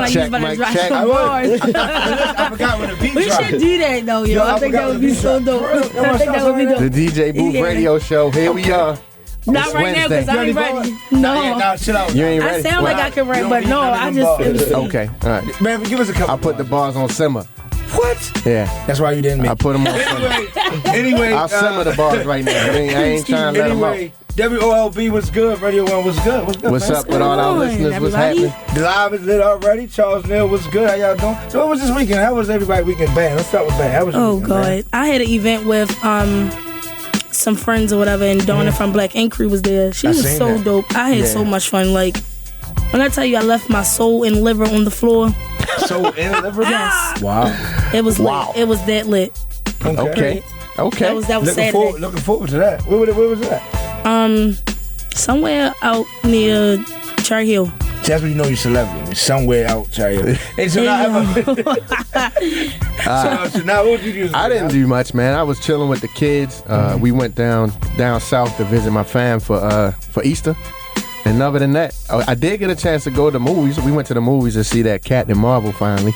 like he's about to drop some bars. I forgot when the beat We should do that though, yo. I think that would be so dope. I think that would be dope. The DJ Booth Radio Show. Here we are. Not It's right now because I ain't ready. No. You ain't ready? I sound like I can rap, but no, I just... Okay, all right. Man, give us a couple. I put the bars on simmer. What? Yeah. That's why you didn't make I put them on simmer. Anyway. I'll simmer the bars right now. I ain't trying to let them out. WOLB was good. Radio 1 was good. What's good, What's man? up with all our listeners? What's happening? The live is lit already. Charles Neal was good. How y'all doing? So what was this weekend? How was everybody weekend? Band. Let's start with band. How was your weekend, God. man? I had an event with some friends or whatever, and Donna from Black Ink Crew was there. She was so dope. I had so much fun. Like, when I tell you I left my soul and liver on the floor. Soul and liver? Yes. Wow. It was lit. It was that lit. Okay. That was Saturday. Looking forward to that. Where was that? Somewhere out near Cherry Hill. That's when you know you're celebrity. Somewhere out Cherry Hill. Hey, so now what did you do? I didn't do much, man. I was chilling with the kids. We went down south to visit my fam for Easter. And other than that, I did get a chance to go to the movies. We went to the movies to see that Captain Marvel finally.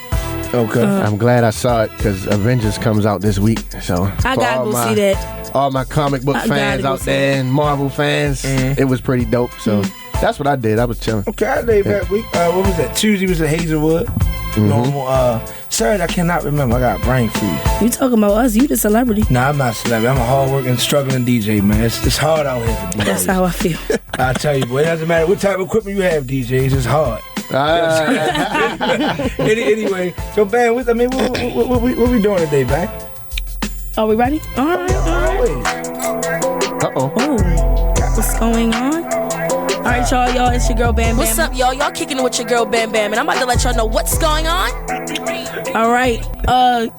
Okay. I'm glad I saw it because Avengers comes out this week. So I gotta go see that. All my comic book fans out there and Marvel fans, it was pretty dope. So that's what I did. I was chilling. Okay, I laid back week. What was that? Tuesday was at Hazelwood. Normal. Saturday, I cannot remember. I got brain freeze. You talking about us? You the celebrity. Nah, I'm not a celebrity. I'm a hard-working, struggling DJ, man. It's hard out here for DJs. That's how I feel. I tell you, boy, it doesn't matter what type of equipment you have, DJs. It's hard. Anyway, so, man, what we doing today, man? Are we ready? All right. Uh-oh. Oh, what's going on? All right, y'all, it's your girl Bam Bam. What's up, y'all? Y'all kicking it with your girl Bam Bam, and I'm about to let y'all know what's going on. All right. I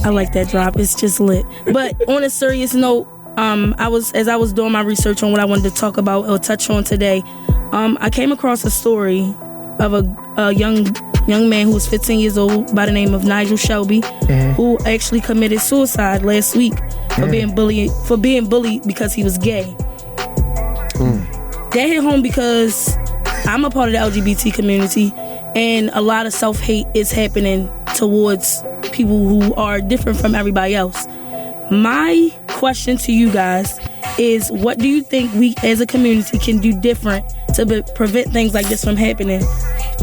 like that drop. It's just lit. But on a serious note, as I was doing my research on what I wanted to talk about or touch on today, I came across a story of a young man who was 15 years old by the name of Nigel Shelby, who actually committed suicide last week for being bullied because he was gay. That hit home because I'm a part of the LGBT community, and a lot of self-hate is happening towards people who are different from everybody else. My question to you guys is, what do you think we as a community can do different to prevent things like this from happening?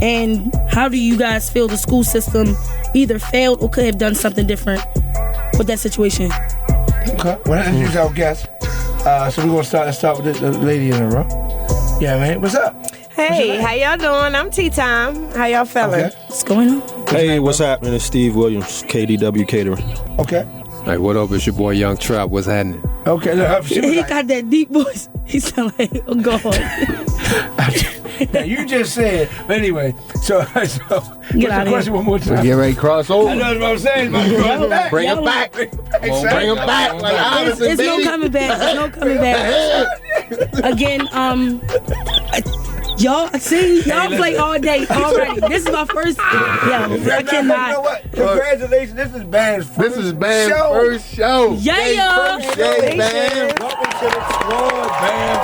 And how do you guys feel the school system either failed or could have done something different with that situation? Okay, well, let's use our guest. So we're going to start with the lady in the row. Yeah, man, what's up? Hey, how y'all doing? I'm Teatime. How y'all feeling? Okay. What's going on? Hey, what's happening? It's Steve Williams, KDW Catering. Okay. Hey, what up? It's your boy Young Trap. What's happening? Okay, look, He got that deep voice. He sound like, oh God. Now, you just said, but anyway, so what's the question one more time? Get ready to cross over. I know what I'm saying. Bring him back. Bring him back. Like Allison, it's no coming back. There's no coming back. Again, y'all play all day already. This is my first. I cannot. You know what? Congratulations. This is Band's first show. Yeah. First day, Band. Welcome to the squad, Band.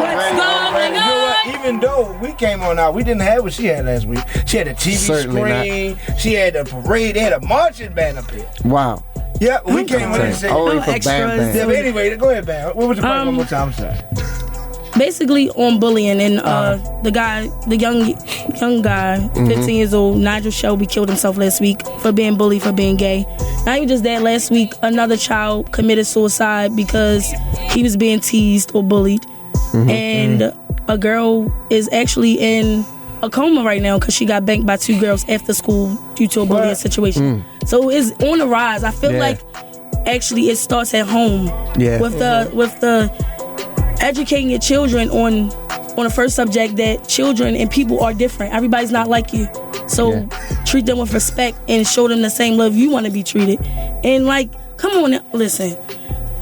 What's going on? Even though we came on out, we didn't have what she had last week. She had a TV screen. She had a parade. They had a marching band up here. Wow. Yeah, we came on and said. Only for Bam. Yeah, but anyway, go ahead, Bam. What was the question one more time? I'm sorry. Basically on bullying, and the young guy, 15 years old, Nigel Shelby, killed himself last week for being bullied for being gay. Not even just that, last week another child committed suicide because he was being teased or bullied, and a girl is actually in a coma right now because she got banked by 2 girls after school due to a bullying situation. So it's on the rise. I feel like actually it starts at home with the educating your children on the first subject that children and people are different. Everybody's not like you. So treat them with respect and show them the same love you want to be treated. And like, come on, listen,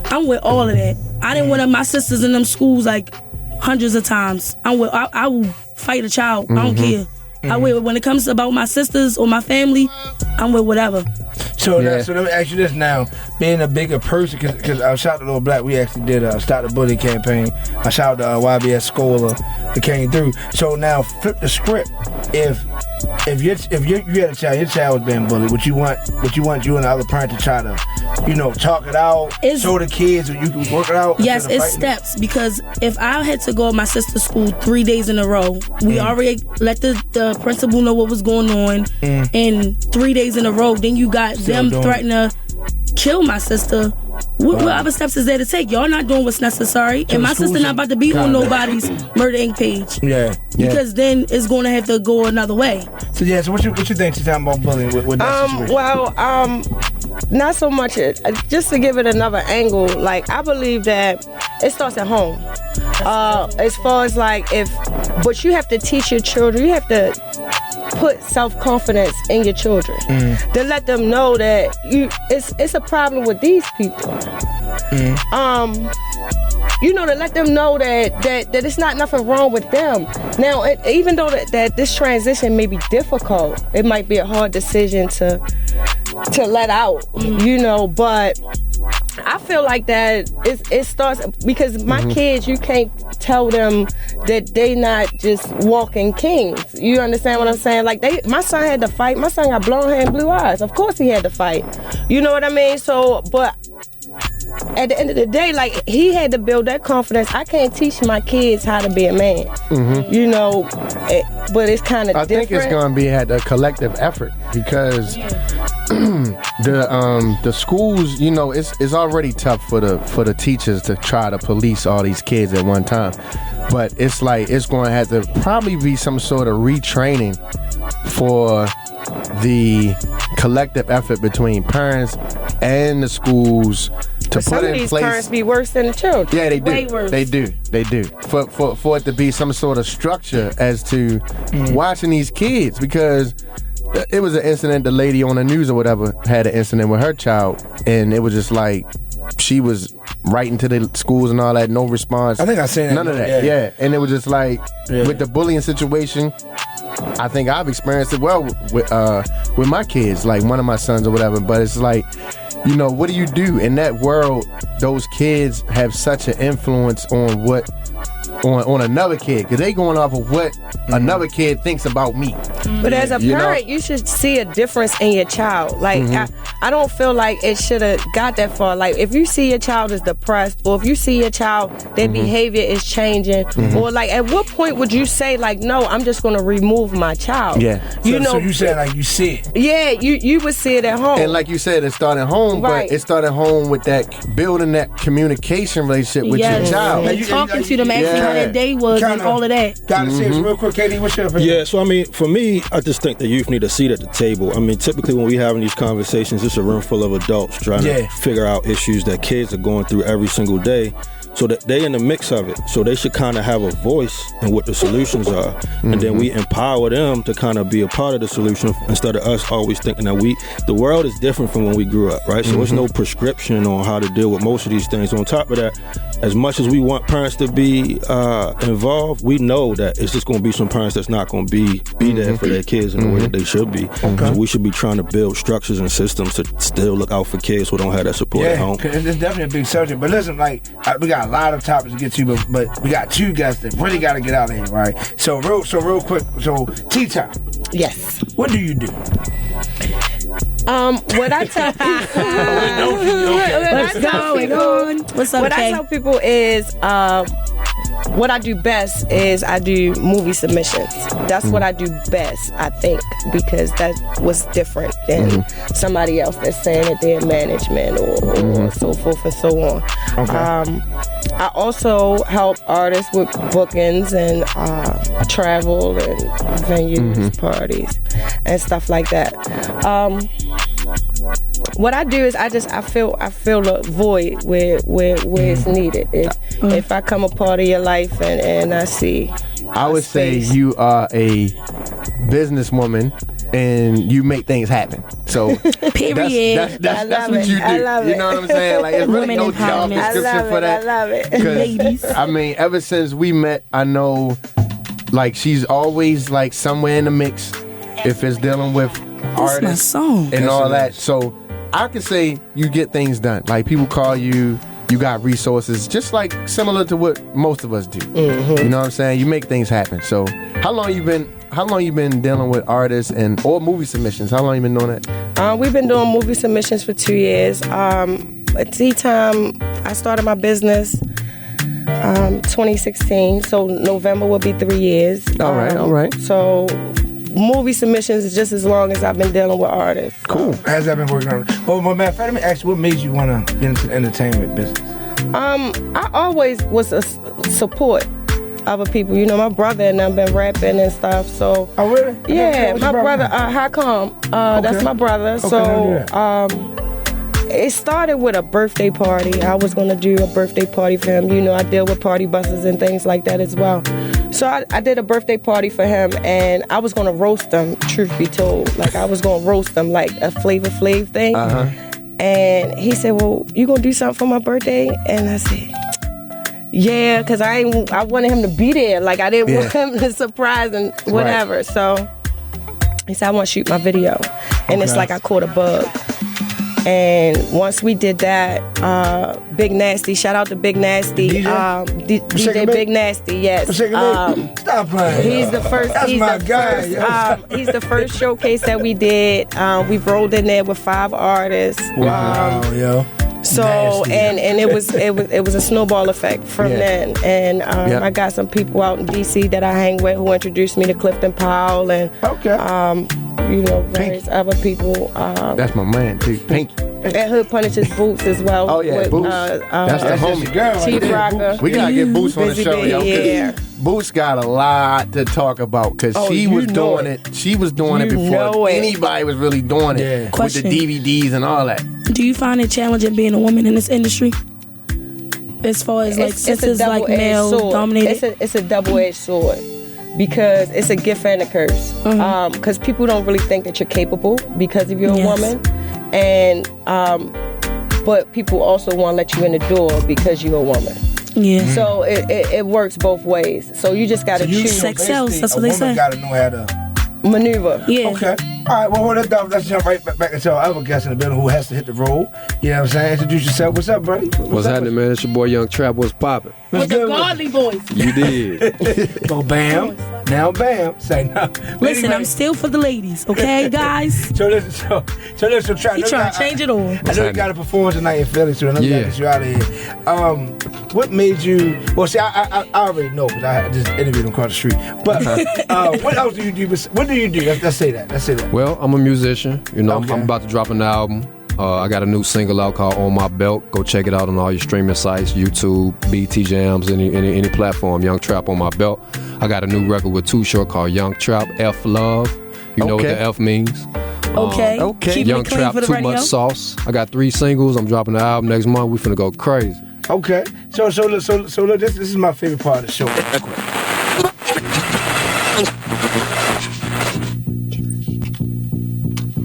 I'm with all of that. I didn't want my sisters in them schools like hundreds of times. I will fight a child. I don't care. When it comes about my sisters or my family, I'm with whatever. So let me ask you this now. Being a bigger person, because I shout out to Little Black, we actually did a Stop the Bully campaign. I shout out to YBS Scholar that came through. So now flip the script. If you had a child, your child was being bullied, would you want you and the other parent to try to, talk it out, show the kids that you can work it out? Yes, it's steps, because if I had to go to my sister's school 3 days in a row, we already let the principal know what was going on, and 3 days in a row, then you got them threatening to kill my sister. What other steps is there to take? Y'all not doing what's necessary, and my sister not about to be on nobody's Murder Inc. page. Because then it's going to have to go another way. So what you think you're talking about bullying with that situation? Well, not so much. Just to give it another angle, like I believe that it starts at home. As far as but you have to teach your children. You have to put self-confidence in your children to let them know that it's a problem with these people. To let them know that it's not nothing wrong with them. Now, even though that this transition may be difficult, it might be a hard decision to let out, but I feel like that it starts because my kids, you can't tell them that they not just walking kings. You understand what I'm saying? Like my son had to fight. My son got blonde hair and blue eyes. Of course he had to fight. You know what I mean? So, but at the end of the day, he had to build that confidence. I can't teach my kids how to be a man. But it's kind of different. I think it's going to be at a collective effort because the schools, it's already tough for the teachers to try to police all these kids at one time. But it's going to have to probably be some sort of retraining for the collective effort between parents and the schools to put in place. Some of these parents be worse than the children. Yeah, they do. Way worse. They do. For it to be some sort of structure as to watching these kids, because it was an incident. The lady on the news or whatever had an incident with her child, and it was just she was writing to the schools and all that, no response. I think I seen that. None of that. Yeah. And it was just with the bullying situation. I think I've experienced it well with my kids, like one of my sons or whatever. But it's what do you do in that world? Those kids have such an influence on on another kid, because they going off of what another kid thinks about me. But as a parent, you should see a difference in your child. I don't feel like it should have got that far. If you see your child is depressed, or if you see your child, their behavior is changing, or at what point would you say no, I'm just going to remove my child? Yeah. So you said you see it. Yeah, you would see it at home. And like you said, it started home, right. But it started home with building that communication relationship with your child. And talking to them, asking how their day was and all of that. Gotta say this real quick, KD, what's your opinion? Yeah, so for me, I just think the youth need a seat at the table. Typically when we having these conversations, it's a room full of adults trying to figure out issues that kids are going through every single day. So that they in the mix of it. So they should kind of have a voice in what the solutions are. And then we empower them to kind of be a part of the solution instead of us always thinking that the world is different from when we grew up, right? So there's no prescription on how to deal with most of these things. On top of that, as much as we want parents to be involved, we know that it's just going to be some parents that's not going to be there for their kids in the way that they should be. So we should be trying to build structures and systems to still look out for kids who don't have that support at home. Yeah, it's definitely a big subject. But listen, we got a lot of topics to get to, but we got two guests that really got to get out of here, right? So real quick, Teatime. Yes. What do you do? What I tell people, What I tell people is, what I do best is I do movie submissions. That's what I do best, I think, because that was different than somebody else that's saying that they're management or so forth and so on. Okay. I also help artists with bookings and travel and venues, parties, and stuff like that. What I do is I fill a void where it's needed. If I come a part of your life and I see, I would say you are a businesswoman and you make things happen. So period. That's what you do. You know what I'm saying? It's really no job description for that. I love it. Ladies. Ever since we met, I know she's always somewhere in the mix. If it's dealing with artists my song. and all that. So I can say you get things done. Like people call you, you got resources, just like similar to what most of us do. Mm-hmm. You know what I'm saying? You make things happen. So how long you been dealing with artists or movie submissions? How long you been doing that? We've been doing movie submissions for 2 years. At Teatime, I started my business 2016, so November will be 3 years. All right. So movie submissions is just as long as I've been dealing with artists. Cool. How's that been working on? Well, man, let me ask you, what made you want to get into the entertainment business? I always was a support other people. You know, my brother and I've been rapping and stuff. So oh really? Yeah, my brother. Hakom. That's my brother. Okay, so it started with a birthday party. I was gonna do a birthday party for him. You know, I deal with party buses and things like that as well. So I did a birthday party for him, and I was gonna roast him. Truth be told, like I was gonna roast him like a Flavor Flav thing. And he said, "Well, you gonna do something for my birthday?" And I said, "Yeah," because I wanted him to be there. Like I didn't want him to surprise and whatever. Right. So he said, "I want to shoot my video," and it's like I caught a bug. And once we did that, Big Nasty, shout out to Big Nasty, DJ Big Nasty, yes. Stop playing. He's the first. That's he's my the guy. First, he's the first showcase that we did. We've rolled in there with 5 artists. Wow, yo. So Nasty. and it was a snowball effect from then. And I got some people out in DC that I hang with who introduced me to Clifton Powell and you know, various other people. That's my man too, Pinky. And Hood Punishes Boots as well. Oh yeah, with, Boots. That's the homie. Girl. Chief Rocker. We gotta get Boots on the show, yo. Yeah. Boots got a lot to talk about because she was doing it. She was doing it before anybody was really doing it with the DVDs and all that. Do you find it challenging being a woman in this industry? As far as like sisters like male dominated? It's a double-edged sword. Because it's a gift and a curse. Because people don't really think that you're capable because of you're a woman. And but people also want to let you in the door because you're a woman. Yeah. So it works both ways. So you just got to choose. Sex sells. That's what they say. Got to know how to maneuver. Yeah. Okay. All right. Well, let's jump right back into our other guest in the building who has to hit the road. You know what I'm saying? Introduce yourself. What's up, buddy? What's happening, man? It's your boy Young Trap. What's poppin'? With the godly voice. You did. Well, bam. Now, bam. Say no. Listen, I'm still for the ladies, okay, guys? So listen, Trap. You trying to change it all. I know you got a performance tonight in Philly, so I'm going to get you out of here. What made you... Well, see, I already know because I just interviewed him across the street. But what else do you do? What do you do? Let's say that. Well, I'm a musician. You know, I'm about to drop an album. I got a new single out called On My Belt. Go check it out on all your streaming sites, YouTube, BT Jams, any platform. Young Trap On My Belt. I got a new record with Too Short called Young Trap F Love. You know what the F means. Okay. Keep Young it clean Trap for the Too radio. Much Sauce. I got 3 singles. I'm dropping the album next month. We finna go crazy. Okay. So look, this is my favorite part of the show.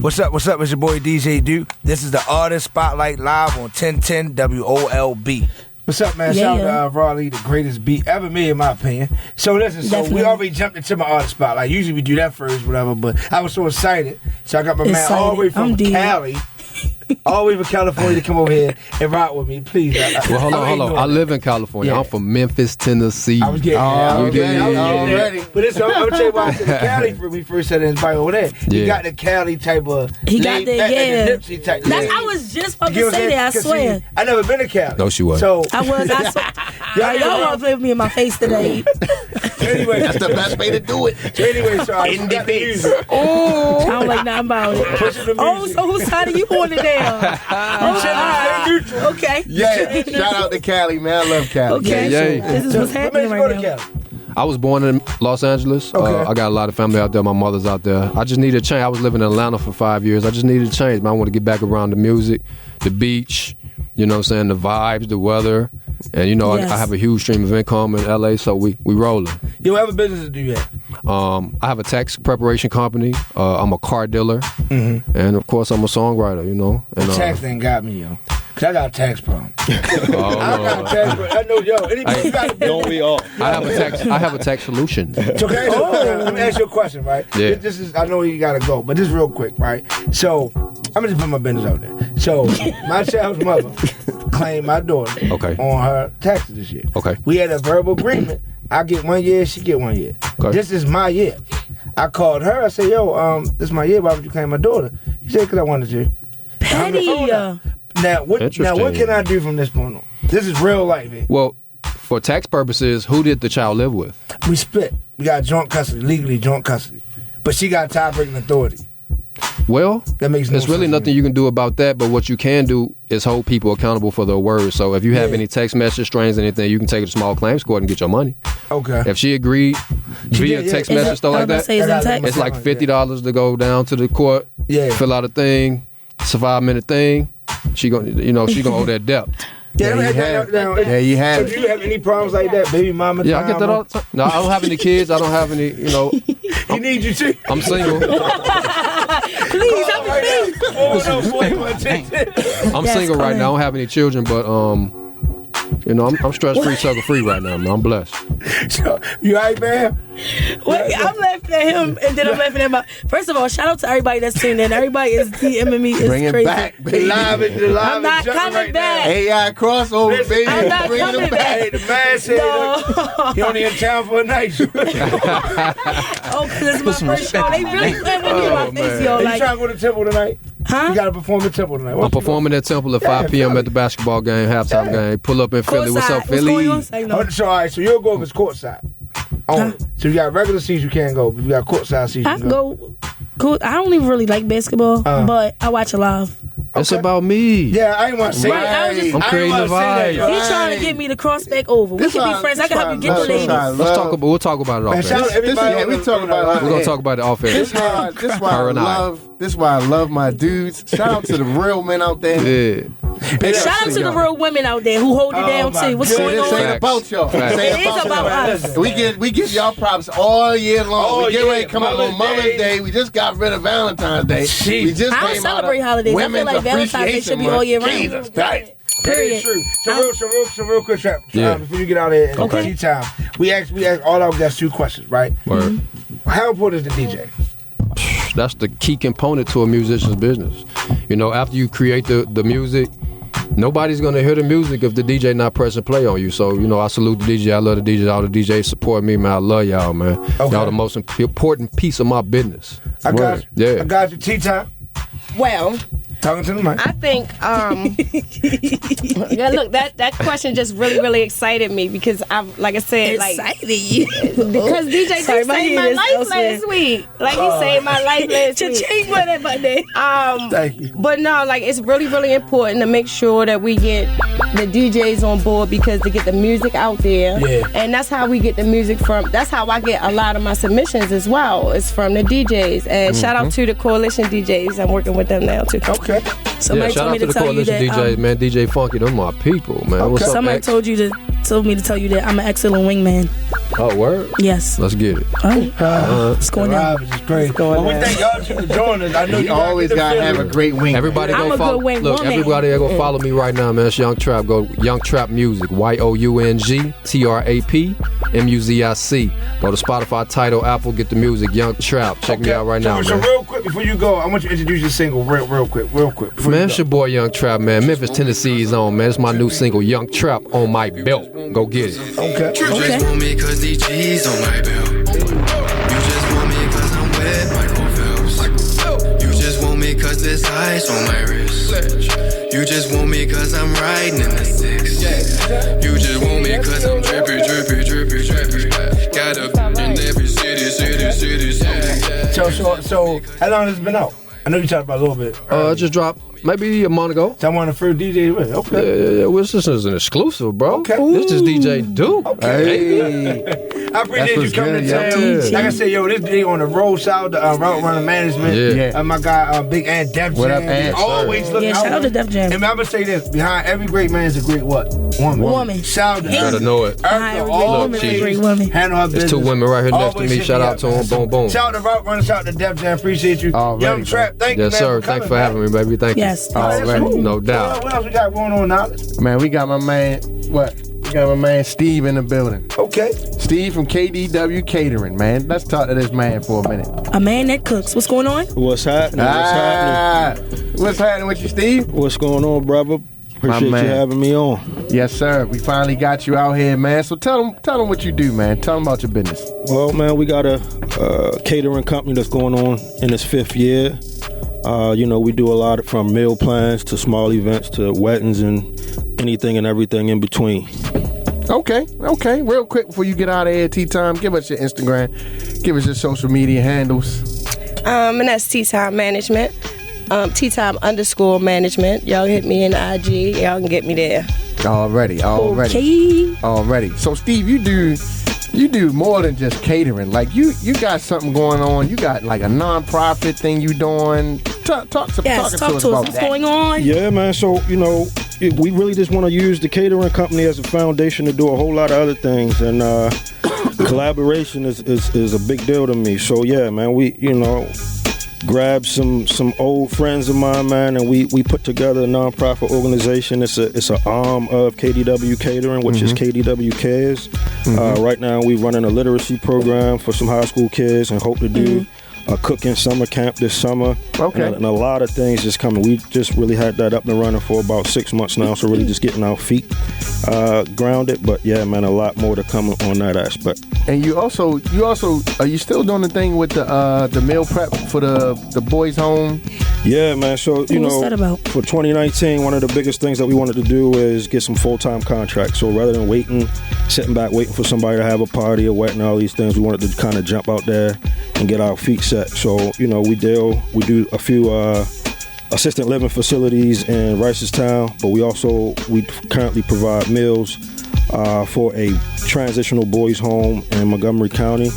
What's up? It's your boy DJ Duke. This is the Artist Spotlight live on 1010 WOLB. What's up, man? Shout out to Raleigh, the greatest beat ever made, in my opinion. So listen, we already jumped into my Artist Spotlight. Usually we do that first, whatever, but I was so excited. So I got my man all the way from Cali. All the way from California to come over here and rock with me, please. Well, hold on. I live in California. I'm from Memphis, Tennessee. I was getting ready. But I'm going to tell you why I said Cali when we first said everybody over there. He got the Cali type of... He got the, Nipsey type. I was just about to say that, I swear. See, I never been to Cali. No, she was. So, I swear. Y'all want to play with me in my face today. Anyway, that's the best way to do it. So anyway, so I got the music. I don't like nothing about it. So whose side are you on today? Okay. Yeah. Shout out to Cali, man. I love Cali. Okay. This is what's happening right now. I was born in Los Angeles. I got a lot of family out there. My mother's out there. I just needed a change. I was living in Atlanta for 5 years. I just needed a change, man. I want to get back around the music, the beach, you know what I'm saying, the vibes, the weather. And, you know, I have a huge stream of income in L.A., so we rolling. You have a business to do yet? I have a tax preparation company. I'm a car dealer. And, of course, I'm a songwriter, you know. And, the tax thing got me, yo. Cause I got a tax problem. Oh, I got a tax problem. I know, yo. Anybody you got Don't we all? I have a tax solution. So let me ask you a question, right? Yeah. This is, I know you gotta go, but this is real quick, right? So I'm gonna just put my business out there. So my child's mother claimed my daughter on her taxes this year. Okay. We had a verbal agreement. I get 1 year, she get 1 year. Okay. This is my year. I called her. I said, yo, this is my year. Why would you claim my daughter? She said, because I wanted to. Petty. Now, what can I do from this point on? This is real life. Man. Well, for tax purposes, who did the child live with? We split. We got joint custody, legally joint custody. But she got tie-breaking authority. Well, that makes no there's really sense nothing you can do about that, but what you can do is hold people accountable for their words. So if you have any text message strings, anything, you can take it to small claims court and get your money. Okay. If she agreed via text message, stuff like that, it's like $50 to go down to the court, fill out a thing, it's a 5-minute thing. She gonna owe that debt. Yeah, you have. Do you have any problems like that, baby mama? Yeah, I get that all the time. No, I don't have any kids. I don't have any, He needs you too. I'm single. Please, I'm single right now. I don't have any children, but I'm stress-free, sucker-free right now, man. I'm blessed. So, you all right, man? Wait, I'm laughing at him, and then I'm laughing at my... First of all, shout out to everybody that's tuned in. Everybody is DMing me. It's Bring it crazy. back, baby. I'm not coming back. AI crossover, baby. I'm not Bring coming it back. Hey, the man said he only in town for a night. Oh, because it's my first show. They really playing with me in my face, yo. You Like, trying to go to Temple tonight? huh? You got to perform at Temple tonight. I'm performing at Temple at 5 p.m. at the basketball game, halftime game. Pull up in Philly. What's up, Philly? So, all right, so you'll go if it's courtside. Only. So you got regular seats, you can't go. But you got courtside seats, I you can go. Cool. I don't even really like basketball, but I watch it live. It's about me. Yeah, I ain't want to say Right, that. I was just- I'm creating the vibe. He's trying to get me to cross back over. We can be friends. I can help you get the ladies. We'll talk about it off Shout out air. everybody. we talk about it. We're gonna talk about it off air. This is why I love my dudes. Shout out to the real men out there. Yeah. Shout out to the real women out there who hold it down too. What's going This ain't on? about y'all. Facts. This ain't It is about us. We give y'all props all year long. Oh, we get ready yeah, to come up on Mother's Mother's Day. Day. We just got rid of Valentine's Day. We just I don't came celebrate out of holidays. I feel Women's like Valentine's Day should be all year round. Jesus Christ. That is true. So real quick, Trap. Yeah. Before you get out there, Okay. Tea Time. We ask all our guests 2 questions, right? Word. How important is the DJ? That's the key component to a musician's business. After you create the music, nobody's gonna hear the music if the DJ not pressing play on you. So, I salute the DJ. I love the DJ. All the DJs support me, man. I love y'all, man. Okay. Y'all the most important piece of my business. I got you. Yeah. I got you. Tea Time. Well, Talking to the mic. I think, yeah, look, that question just really excited me because like I said, because DJ Sorry, saved my my head is life elsewhere. last week. Like he saved my life last week. Cha-ching with it, buddy. Thank you. But no, like it's really important to make sure that we get the DJs on board because to get the music out there. Yeah. And that's how we get the music that's how I get a lot of my submissions as well. It's from the DJs. And shout out to the Coalition DJs. I'm working with them now too. Okay. Somebody shout told out me to to the tell you coalition that. DJs, man. DJ Funky, them my people, man. What's up, Somebody X? told me to tell you that I'm an excellent wingman. Oh, word? Yes. Let's get it. It's going down. Which is great. Well, we thank y'all for joining us. I know You always gotta have a great wing. Everybody I'm go a follow. good wing Look, woman. everybody go follow me right now, man. It's Young Trap. Go Young Trap Music. YOUNGTRAPMUZIC. Go to Spotify, Tidal, Apple. Get the music. Young Trap. Check me out right now, So man. real quick before you go, I want you to introduce your single real quick. Man, it's your boy Young Trap, man. Memphis, Tennessee's on, man. It's my new single, Young Trap, on my belt. Go get it. Okay. You just want me cause these G's on my belt. You just want me cause I'm wet, Michael Phelps. You just want me cause there's ice on my wrist. You just want me cause I'm riding in the 6. You just want me cause I'm drippy. Got a in every city. So how long has it been out? I know you talked about a little bit. It just dropped maybe a month ago. So I'm one of the first DJs with. Okay. Yeah. Well, this is an exclusive, bro. Okay. This is DJ Duke. Hey. I appreciate you what's coming good, to yo. town. Like I said, yo, this day on the road, shout out to Route Runner Management. Yeah. My guy, Big Ant Def Jam. What up, Ant? Always looking Yeah, out. shout out to Def Jam. And I'm going to say this. Behind every great man is a great what? Woman. Shout out to Better her. know it. Behind every great woman is a great woman. Handle her There's business. 2 women right here next to Always me. hit Shout me out up, to man. them. Boom, boom. Shout out to Route Runner, shout out to Def Jam. Appreciate you. Already, Young Trap, thank you, Yes, man. sir. For Thanks coming, for having me, baby. Thank you. Yes. Already. Cool. No doubt. What else we got going on now? Man, we got my man, We got my man Steve in the building. Okay. Steve from KDW Catering, man. Let's talk to this man for a minute. A man that cooks. What's going on? What's happening? What's happening with you, Steve? What's going on, brother? Appreciate you having me on. Yes, sir. We finally got you out here, man. So tell them what you do, man. Tell them about your business. Well, man, we got a catering company that's going on in its 5th year. We do a lot from meal plans to small events to weddings and anything and everything in between. Okay. Real quick before you get out of here, Teatime, give us your Instagram. Give us your social media handles. And that's Teatime Management. Teatime_management. Y'all hit me in IG. Y'all can get me there. Already. Okay. So Steve, you do more than just catering. Like you got something going on. You got like a non-profit thing you doing. Talk to us about what's going on. Yeah, man. So we really just want to use the catering company as a foundation to do a whole lot of other things, and collaboration is a big deal to me. So yeah, man, we grabbed some old friends of mine, man, and we put together a non-profit organization. It's an arm of KDW Catering, which is KDW Cares. Right now, we're running a literacy program for some high school kids, and hope to do a cooking summer camp this summer. Okay. And a lot of things just coming. We just really had that up and running for about 6 months now, so really just getting our feet grounded. But yeah, man, a lot more to come on that aspect. And you also are you still doing the thing with the meal prep for the boys' home? Yeah, man. So what's that about? For 2019, one of the biggest things that we wanted to do is get some full-time contracts. So rather than sitting back waiting for somebody to have a party, a wedding, all these things, we wanted to kind of jump out there and get our feet set. So we do a few assisted living facilities in Ricestown, but we currently provide meals for a transitional boys home in Montgomery County.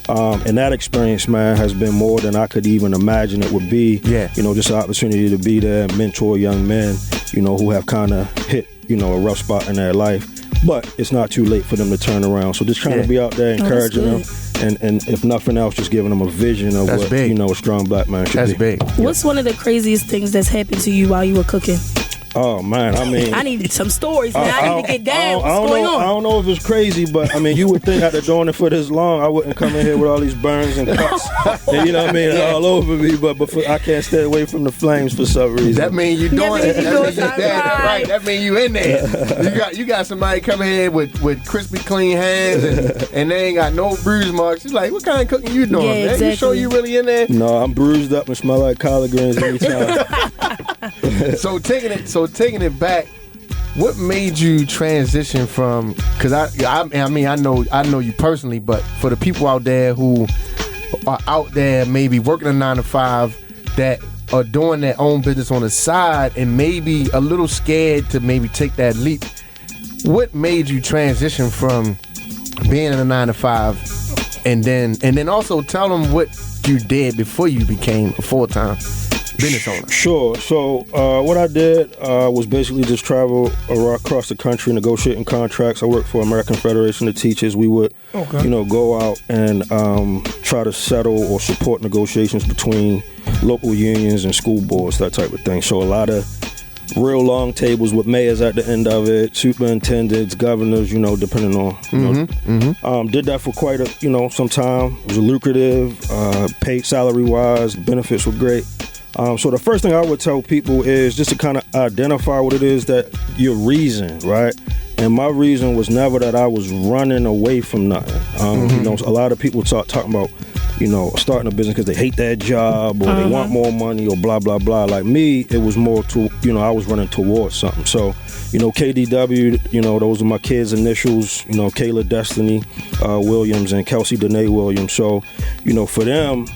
And that experience, man, has been more than I could even imagine it would be. Yeah. Just an opportunity to be there and mentor young men, who have kind of hit, a rough spot in their life. But it's not too late for them to turn around. So just trying to be out there encouraging them. And if nothing else, just giving them a vision of what, a strong black man should be. That's big. What's one of the craziest things that's happened to you while you were cooking? Oh, man, I need some stories, man. I need to get down. What's going on? I don't know if it's crazy, but, you would think after doing it for this long, I wouldn't come in here with all these burns and cuts, and, all over me, but I can't stay away from the flames for some reason. That means you doing it. That means you in there. You got somebody coming here with crispy clean hands and they ain't got no bruise marks. She's like, what kind of cooking you doing, man? Exactly. You sure you really in there? No, I'm bruised up and smell like collard greens anytime. So taking it back, what made you transition from? Because I know you personally, but for the people out there who are out there maybe working a 9-to-5 that are doing their own business on the side and maybe a little scared to maybe take that leap, what made you transition from being in a 9-to-5 and then also tell them what you did before you became a full-time business owner? Sure. So what I did was basically just travel across the country negotiating contracts. I worked for American Federation of Teachers. We would, go out and try to settle or support negotiations between local unions and school boards, that type of thing. So a lot of real long tables with mayors at the end of it, superintendents, governors, depending on. Did that for quite some time. It was lucrative, paid salary-wise, benefits were great. So the first thing I would tell people is just to kind of identify what it is that your reason, right? And my reason was never that I was running away from nothing. A lot of people talking about, starting a business because they hate their job or they want more money or blah, blah, blah. Like me, it was more to, I was running towards something. So, KDW, those are my kids' initials, Kayla Destiny Williams and Kelsey Danae Williams. So, for them,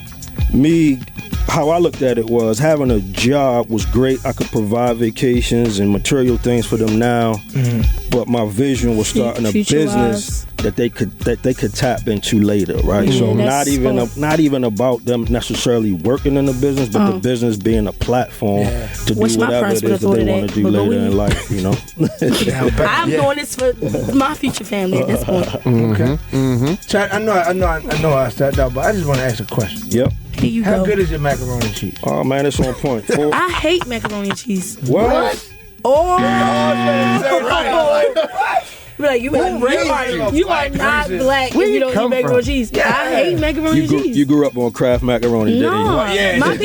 how I looked at it was having a job was great. I could provide vacations and material things for them now, but my vision was starting a business that they could tap into later, right? So not even about them necessarily working in the business, but the business being a platform to do whatever it is that they want to do later in life. I'm doing this for my future family at this point. Okay. So I know I stepped out, but I just want to ask a question. Yep. Here you How go. good is your macaroni and cheese? Oh man, it's on point. I hate macaroni and cheese. What? Oh, Like, you are not black if you don't eat macaroni and cheese. Yeah. I hate macaroni and cheese. You grew up on Kraft macaroni, didn't you? No, Yeah. my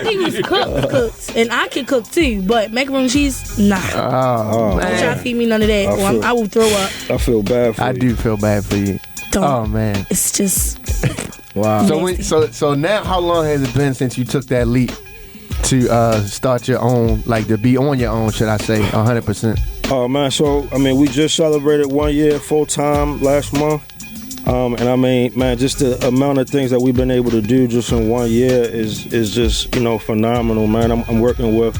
people's cooks, and I can cook too. But macaroni and cheese, nah. Oh, Don't try to feed me none of that, or I will throw up. I feel bad for you. I do feel bad for you. Don't. Oh man. It's just Wow. So now, how long has it been since you took that leap to start your own, like to be on your own? Should I say 100%? Oh man, so I mean, we just celebrated 1 year full time last month, and I mean, man, just the amount of things that we've been able to do just in 1 year is just phenomenal, man. I'm working with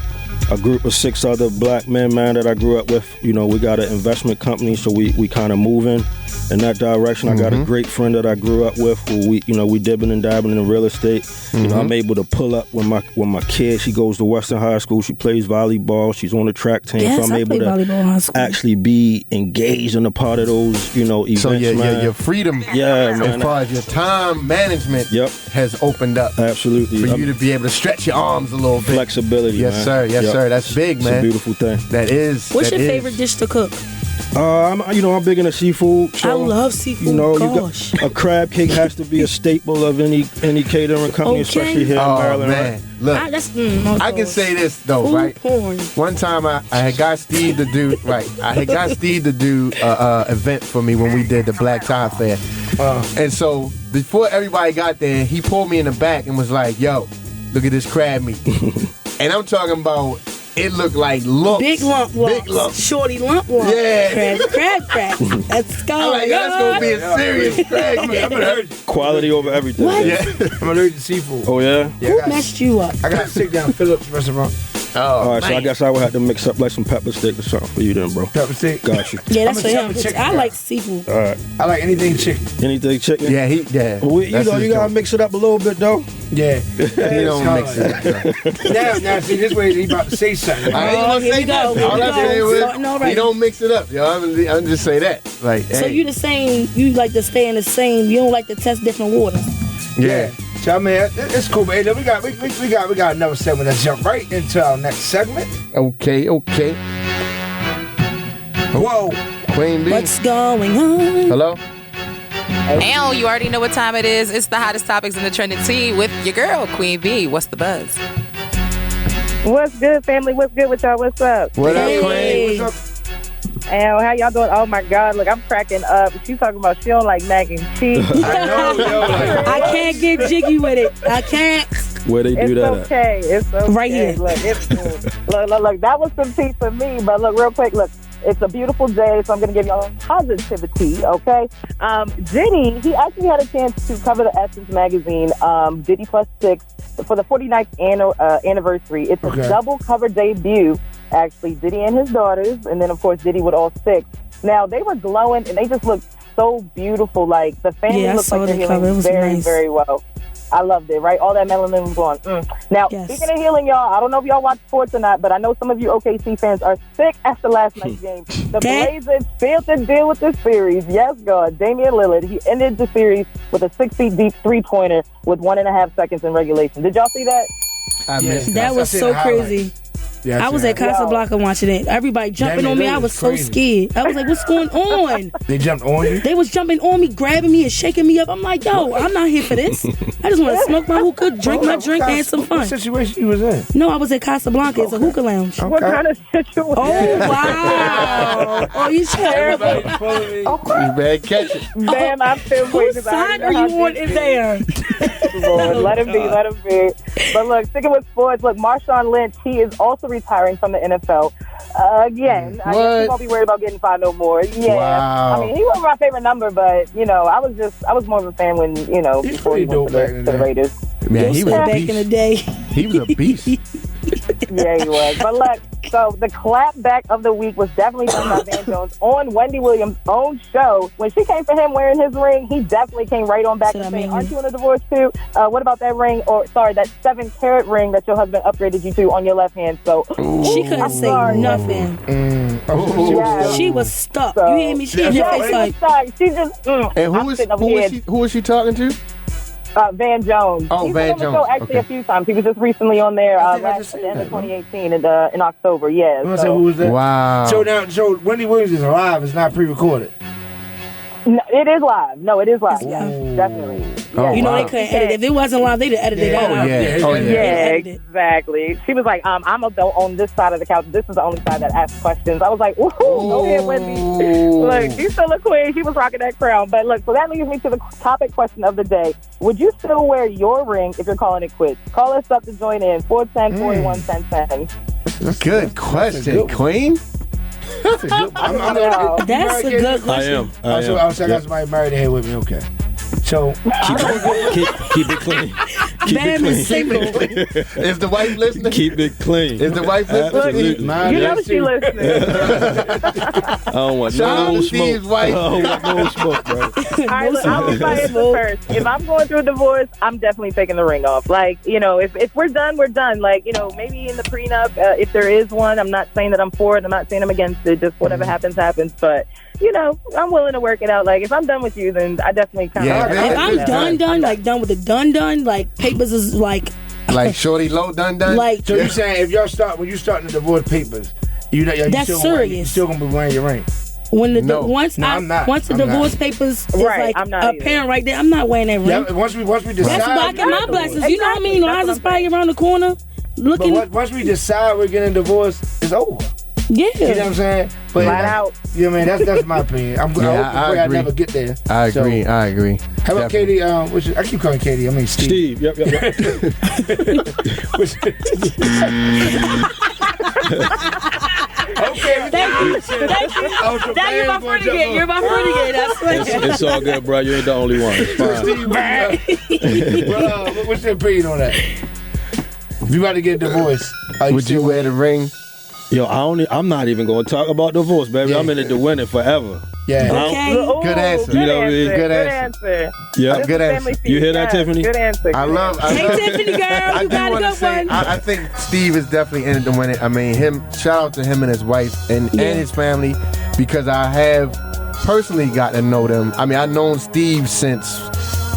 a group of 6 other black men, man, that I grew up with. We got an investment company, so we kind of moving in that direction. I got a great friend that I grew up with who we dibbing and dabbing in real estate. I'm able to pull up with my kid. She goes to Western High School. She plays volleyball. She's on the track team. yes, so I'm I able play volleyball in high to school. actually be engaged in a part of those, events, So man. your freedom, Yeah, man. as far as your time management, has opened up. Absolutely. For you to be able to stretch your arms a little bit. Flexibility, Yes, man. sir. Yes, Yep. sir. That's big, It's man. a beautiful thing. That is. What's that your is. favorite dish to cook? I'm big into seafood. So, I love seafood. Gosh. A crab cake has to be a staple of any catering company, Okay. especially here in Oh Maryland. man, Right? look. I can say this though, Food right? porn. One time I had got Steve to do a event for me when we did the Black Tie Fair, and so before everybody got there, he pulled me in the back and was like, "Yo, look at this crab meat," and I'm talking about. It looked like lumps. Big lumps. Big lumps. Shorty lump. Yeah. Crab. That's going I'm like, that's gonna be a serious crab meat. I'm allergic. Quality over everything. What? Yeah. I'm allergic to seafood. Oh yeah. Who messed you up? I got to sit down Phillips restaurant. All right, so I guess I would have to mix up like some pepper steak or something for you then, bro. Pepper steak. Got you. Yeah, that's I'm for a him. chicken I guy. like seafood. All right. I like anything chicken. Anything chicken? Yeah, Well, you that's his gotta joint. mix it up a little bit though. Yeah. He don't mix it. now, see, this way he about to say something. I ain't gonna here say we go. that. Here All we I'm go. saying Starting was, already. he don't mix it up, yo. I'm just say that. Like, So hey. you the same? You like to stay in the same? You don't like to test different waters? Yeah. So I mean, it's cool, but hey, look, we got another segment. Let's jump right into our next segment. Okay. Whoa. Queen B. What's going on? Hello? Now you already know what time it is. It's the hottest topics in the trending tea with your girl, Queen B. What's the buzz? What's good, family? What's good with y'all? What's up? What up, Queen? Hey. What's up? And how y'all doing? Oh my God! Look, I'm cracking up. She's talking about she don't like mac and cheese. I know, yo. Like, I can't get jiggy with it. I can't. Where they do It's that okay. It's okay. Right here. Look, it's look. That was some tea for me. But look, real quick. Look, it's a beautiful day, so I'm going to give y'all positivity. Okay. Diddy, he actually had a chance to cover the Essence magazine, Diddy Plus 6, for the 49th anniversary. It's a double cover debut. Actually, Diddy and his daughters, and then of course Diddy with all 6. Now they were glowing and they just looked so beautiful. Like the family Yeah, I looked saw like they're the cover. It healing was very, nice. very well. I loved it, right? All that melanin was gone. Now, Yes. speaking of healing, y'all, I don't know if y'all watch sports or not, but I know some of you OKC fans are sick after last night's game. The Blazers failed to deal with this series. Yes, God. Damian Lillard, he ended the series with a 6-feet-deep three-pointer with 1.5 seconds in regulation. Did y'all see that? I missed That was so crazy. Yeah, I was at Casablanca watching it. Everybody jumping on me. I was so scared. I was like, what's going on? They jumped on you? They was jumping on me, grabbing me and shaking me up. I'm like, yo, I'm not here for this. I just want to smoke my hookah, drink my drink, and have some fun. What situation you was in? No, I was at Casablanca. It's a hookah lounge. What kind of situation? Oh, wow. Oh, you terrible. You better catch it. Damn, I feel way Whose side are you on in there? Lord, let him be. But look, sticking with sports, look, Marshawn Lynch, he is also retiring from the NFL. Again, I guess he won't be worried about getting fined no more. Yeah. Wow. I mean, he wasn't my favorite number, but, I was more of a fan when, before he went to the Raiders. Man, he was a Back beast. in the day. He was a beast. Yeah, he was. But look, so the clapback of the week was definitely done by Van Jones on Wendy Williams' own show. When she came for him wearing his ring, he definitely came right on back and saying, aren't you in a divorce too? What about that ring, that 7-carat ring that your husband upgraded you to on your left hand? So she couldn't say nothing. She was stuck. So, you hear me? She in her face like. She just. And who was she talking to? Van Jones. Oh, He's Van been on the Jones. show actually a few times. He was just recently on there at the end of 2018 in October. Yeah. I'm gonna say who was that? Wow. So Wendy Williams is live. It's not pre-recorded. No, it is live. No, it is live. Yeah, definitely. Oh, You know wow. they couldn't edit. If it wasn't live, they'd have edited that out. Yeah, exactly. She was like, I'm on this side of the couch. This is the only side that asks questions. I was like, ooh, go ahead, Wendy. Look, she's still a queen. She was rocking that crown. But look, so that leads me to the topic question of the day. Would you still wear your ring if you're calling it quits? Call us up to join in. 410-41-1010. Good question, Queen. That's a good That's a good question. I am. I got somebody married here with me. Okay. So keep it clean. Keep Man it is single. Is the wife listening? Keep it clean. Is the wife listening? Absolutely. You know she listening. I don't want Shout out no to smoke. Steve's wife. I don't want no smoke, bro. All right, look, I'll be biased first. If I'm going through a divorce, I'm definitely taking the ring off. Like, if we're done, we're done. Like, maybe in the prenup, if there is one, I'm not saying that I'm for it. I'm not saying I'm against it. Just whatever happens. But, I'm willing to work it out. Like, if I'm done with you, then I definitely kind of... If I'm done, like done with the done, like papers is like... Like shorty low done. Like, so you saying if when you start the divorce papers, that's still serious. You still gonna be wearing your ring? When the No. once No, I'm not. once the I'm divorce not. papers is Right, like I'm not apparent right there, I'm not wearing that ring. Yeah, once we decide, That's why I get my blessings. You know what I mean? Exactly. Liza Spy around the corner, looking. But once we decide we're getting divorced, it's over. Yeah. You know what I'm saying? But Flat out. You know what I mean? That's my opinion. I hope I agree. never get there. I agree. I agree. How about Katie? I keep calling Katie. I mean Steve. Yep. Okay. Thank you. Now you're my friend again. You're my friend again. That's It's all good, bro. You ain't the only one. It's fine. What's your opinion on that? If you about to get divorced, would you wear the ring? Yo, I'm not even going to talk about divorce, baby. I'm in it to win it forever. Yeah. Okay. Good answer. You know what I mean? Good answer. Yeah. Good answer. You hear that, Tiffany? Good answer. I love. Hey, Tiffany, girl, I you do got a want to good say, one. I think Steve is definitely in it to win it. I mean, shout out to him and his wife and his family, because I have personally got to know them. I mean, I've known Steve since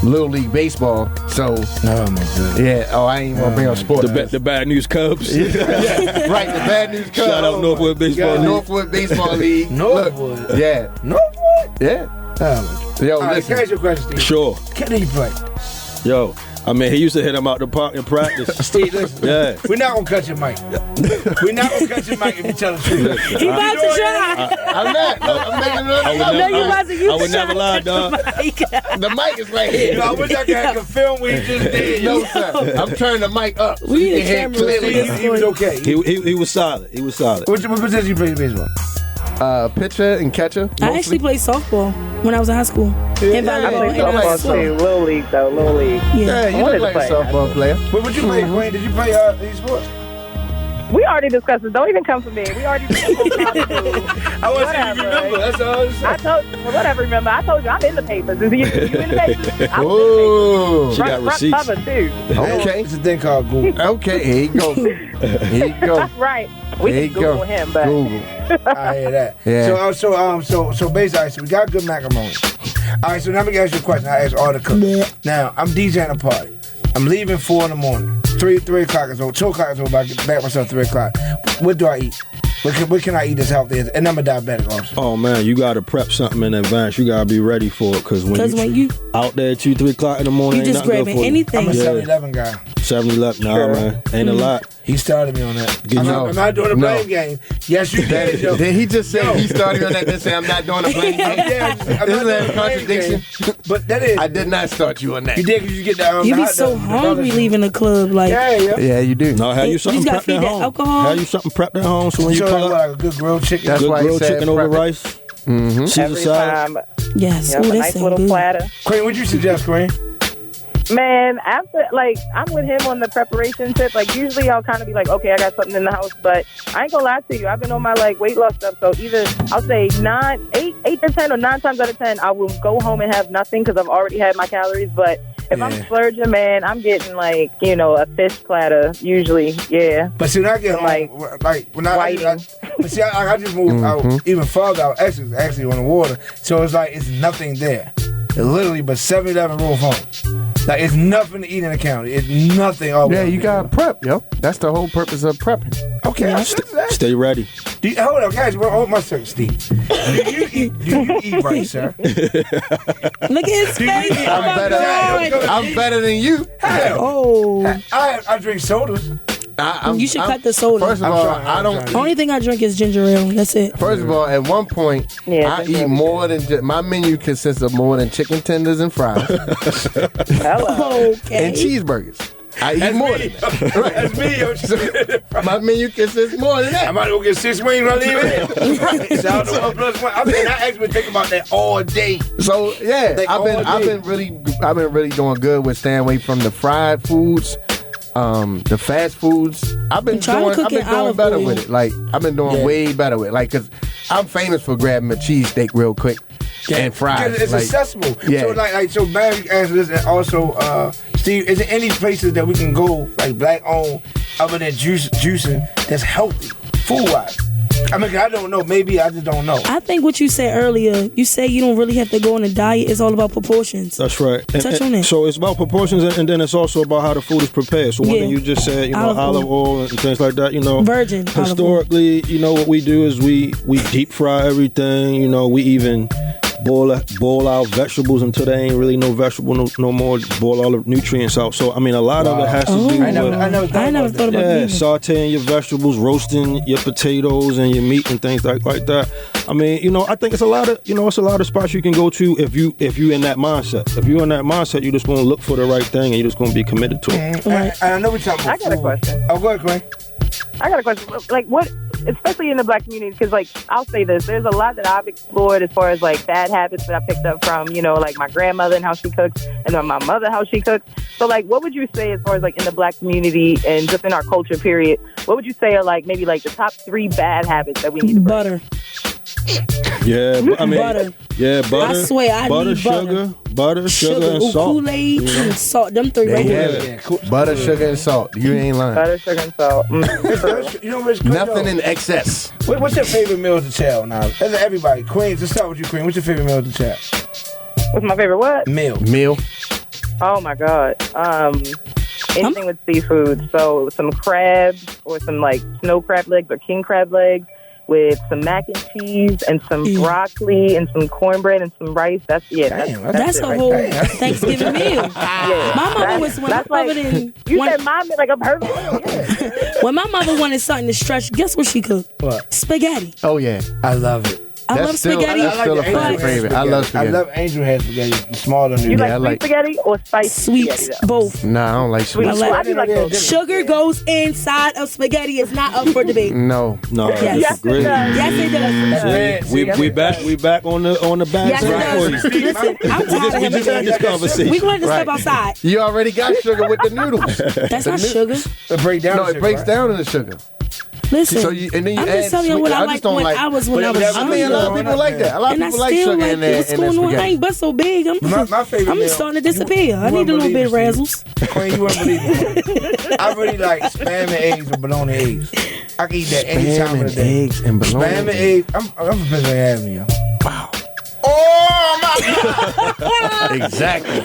Little League Baseball, so. Oh my God. Yeah. Oh, I ain't want to bring up sports. The Bad News Cubs. Right, the Bad News Cubs. Shout out Northwood Baseball League. Northwood Baseball League. Northwood. Look, yeah. Northwood. Yeah. Yo, All right, listen. can I ask you a question, Steve? Sure. Can he play? Yo, I mean, he used to hit him out the park in practice. Steve, listen. Yeah. We're not going to cut your mic. We're not going to cut your mic if you tell the truth. He about to try. I'm not. I'm making it up. I would never lie, dog. The mic is right here. No, I wish I could film what he just did. No, sir. I'm turning the mic up. So We you need can a hear camera. clearly. He was okay. He was solid. He was solid. What position you play baseball? Pitcher and catcher. I actually played softball when I was in high school. And volleyball. you And I like swim. Little League, though. Little League. Yeah, you wanted look to like a play. softball player. What would you play, Queen? Did you play any sports? We already discussed it. Don't even come for me. We already discussed it. I want to see if you remember. That's all I'm saying. Whatever, remember. I told you I'm in the papers. Is you in the papers? I'm Ooh. She got receipts. Front cover, too. Okay. It's a thing called Google. Okay, here you go. Here you go. Right. We There can you Google go. him, but... Google. I hear that. Yeah. So basically, so we got good macaroni. All right, so now we can ask you a question. I ask all the cooks. Now, I'm DJing a party. I'm leaving 4 in the morning. 3 o'clock is over. 2 o'clock is over. I get back myself 3 o'clock. What do I eat? What can I eat that's healthy? And I'm a diabetic also. Oh man, you gotta prep something in advance. You gotta be ready for it, because when you out there at 2, 3 o'clock in the morning, You ain't just nothing good grabbing for anything. I'm a you. 7-Eleven guy. 7-Eleven, nah, man, ain't a lot. He started me on that. You I'm know. not doing a blame game. Yes, you did. Yo. Did he just say he started on that and say I'm not doing a blame game? Yeah, I'm Isn't not that a doing a blame contradiction? game. But that is. I did not start you on that. You did because you get the You the be hot so dog, the hungry dollar- leaving the club. Like, Yeah, you do. No, have you something gotta prepped feed at that home. alcohol. Have you something prepped at home, so when you So pull like, up, a good grilled chicken. That's good why he grilled said chicken over prep it. rice, Caesar Every salad. time. yes. Yeah, Ooh, a that nice sound little good. platter. Queen, what'd you suggest, Queen? Man, after, like, I'm with him on the preparation tip. Like, usually I'll kind of be like, okay, I got something in the house, but I ain't gonna lie to you. I've been on my, like, weight loss stuff, so either I'll say 8 to 10 or 9 times out of 10, I will go home and have nothing because I've already had my calories, but if I'm splurging, man, I'm getting, like, a fish platter, usually, yeah. But see, when I get home, like when I but see, I just moved out even farther out, actually on the water, so it's like it's nothing there. It literally, but 7-Eleven rule of home. Like, it's nothing to eat in the county. It's nothing. Yeah, you gotta prep, yo. That's the whole purpose of prepping. Okay, Stay ready. Hold on, guys. Hold my second, Steve. Do you eat rice, sir? Look at his face. I'm better than you. Oh. I drink sodas. You should cut the soda. First of all, I don't. The only thing I drink is ginger ale. That's it. First of all, at one point, I eat more than my menu consists of more than chicken tenders and fries, Okay. and cheeseburgers. I eat more than that. Right. That's me, yo. My menu consists more than that. I might go get 6 wings when I leave it. Right. Shout out to 1+1. I actually been thinking about that all day. So yeah, Like, I've been really doing good with staying away from the fried foods. The fast foods, I've been doing better with it. Like, I've been doing way better with it. Like, cause I'm famous for grabbing a cheesesteak real quick and fries. Because it's accessible. Yeah. So Barry answered this, and also, Steve, is there any places that we can go, like black owned, other than juicing, that's healthy, food wise? I mean, I don't know. Maybe I just don't know. I think what you said earlier, you say you don't really have to go on a diet. It's all about proportions. That's right. Touch on it. So it's about proportions, and then it's also about how the food is prepared. So one thing you just said, olive oil and things like that. Virgin. Historically, what we do is we deep fry everything. We even boil out vegetables until there ain't really no vegetable no more. Boil all the nutrients out. So I mean, a lot of it has to do with I never thought about that. Sauteing your vegetables, roasting your potatoes and your meat and things like that. I mean, I think it's a lot of spots you can go to if you in that mindset. If you're in that mindset, you just want to look for the right thing and you're just going to be committed to it. I know we're talking about I got a question. Oh, go ahead, Queen. I got a question. Like, what, especially in the black community, because, like, I'll say this, there's a lot that I've explored as far as, like, bad habits that I picked up from, like, my grandmother and how she cooks, and then my mother, how she cooks. So, like, what would you say as far as, like, in the black community and just in our culture, period, what would you say are, like, maybe, like, the top 3 bad habits that we need to break? Butter. Yeah, I mean, butter. Yeah, butter. I swear, I butter, need butter, sugar, and salt. Kool-Aid and salt. Them 3 right here. Butter, sugar, and salt. You ain't lying. Butter, sugar, and salt. Nothing in excess. What's your favorite meal as a child now? That's everybody. Queen, let's start with you, Queen. What's your favorite meal as a child? What's my favorite what? Meal. Oh, my God. Anything with seafood. So some crabs or some, like, snow crab legs or king crab legs, with some mac and cheese and some broccoli and some cornbread and some rice. That's a whole Thanksgiving meal. My mother was you said mom is like a perfect meal. When my mother wanted something to stretch, guess what she cooked? What? Spaghetti. Oh yeah, I love it. I love spaghetti. That's still a favorite. I love spaghetti. I love angel hair spaghetti. Smaller than you like sweet spaghetti or spicy sweet spaghetti? Both. Nah, I don't like sweet. I do like those. Sugar goes inside of spaghetti. It's not up for debate. No. Yes, it does. Yes, it does. We back on the back. Yes, it does. Listen, I'm tired of we just had this conversation. We're going to step outside. You already got sugar with the noodles. That's not sugar. It breaks down. No, it breaks down in the sugar. Listen, and then you I'm add just telling you what I like when I was younger. I mean, a lot of people like that. A lot of people like sugar in there. What's going on? I ain't but so big. My favorite I'm starting to disappear. I need a little bit of razzles. Queen, you wouldn't believe it. I really like spam and eggs or bologna eggs. I can eat that any time of the day. Eggs and bologna. Spam and eggs. I'm from Pennsylvania Avenue. Wow. Oh my God. Exactly.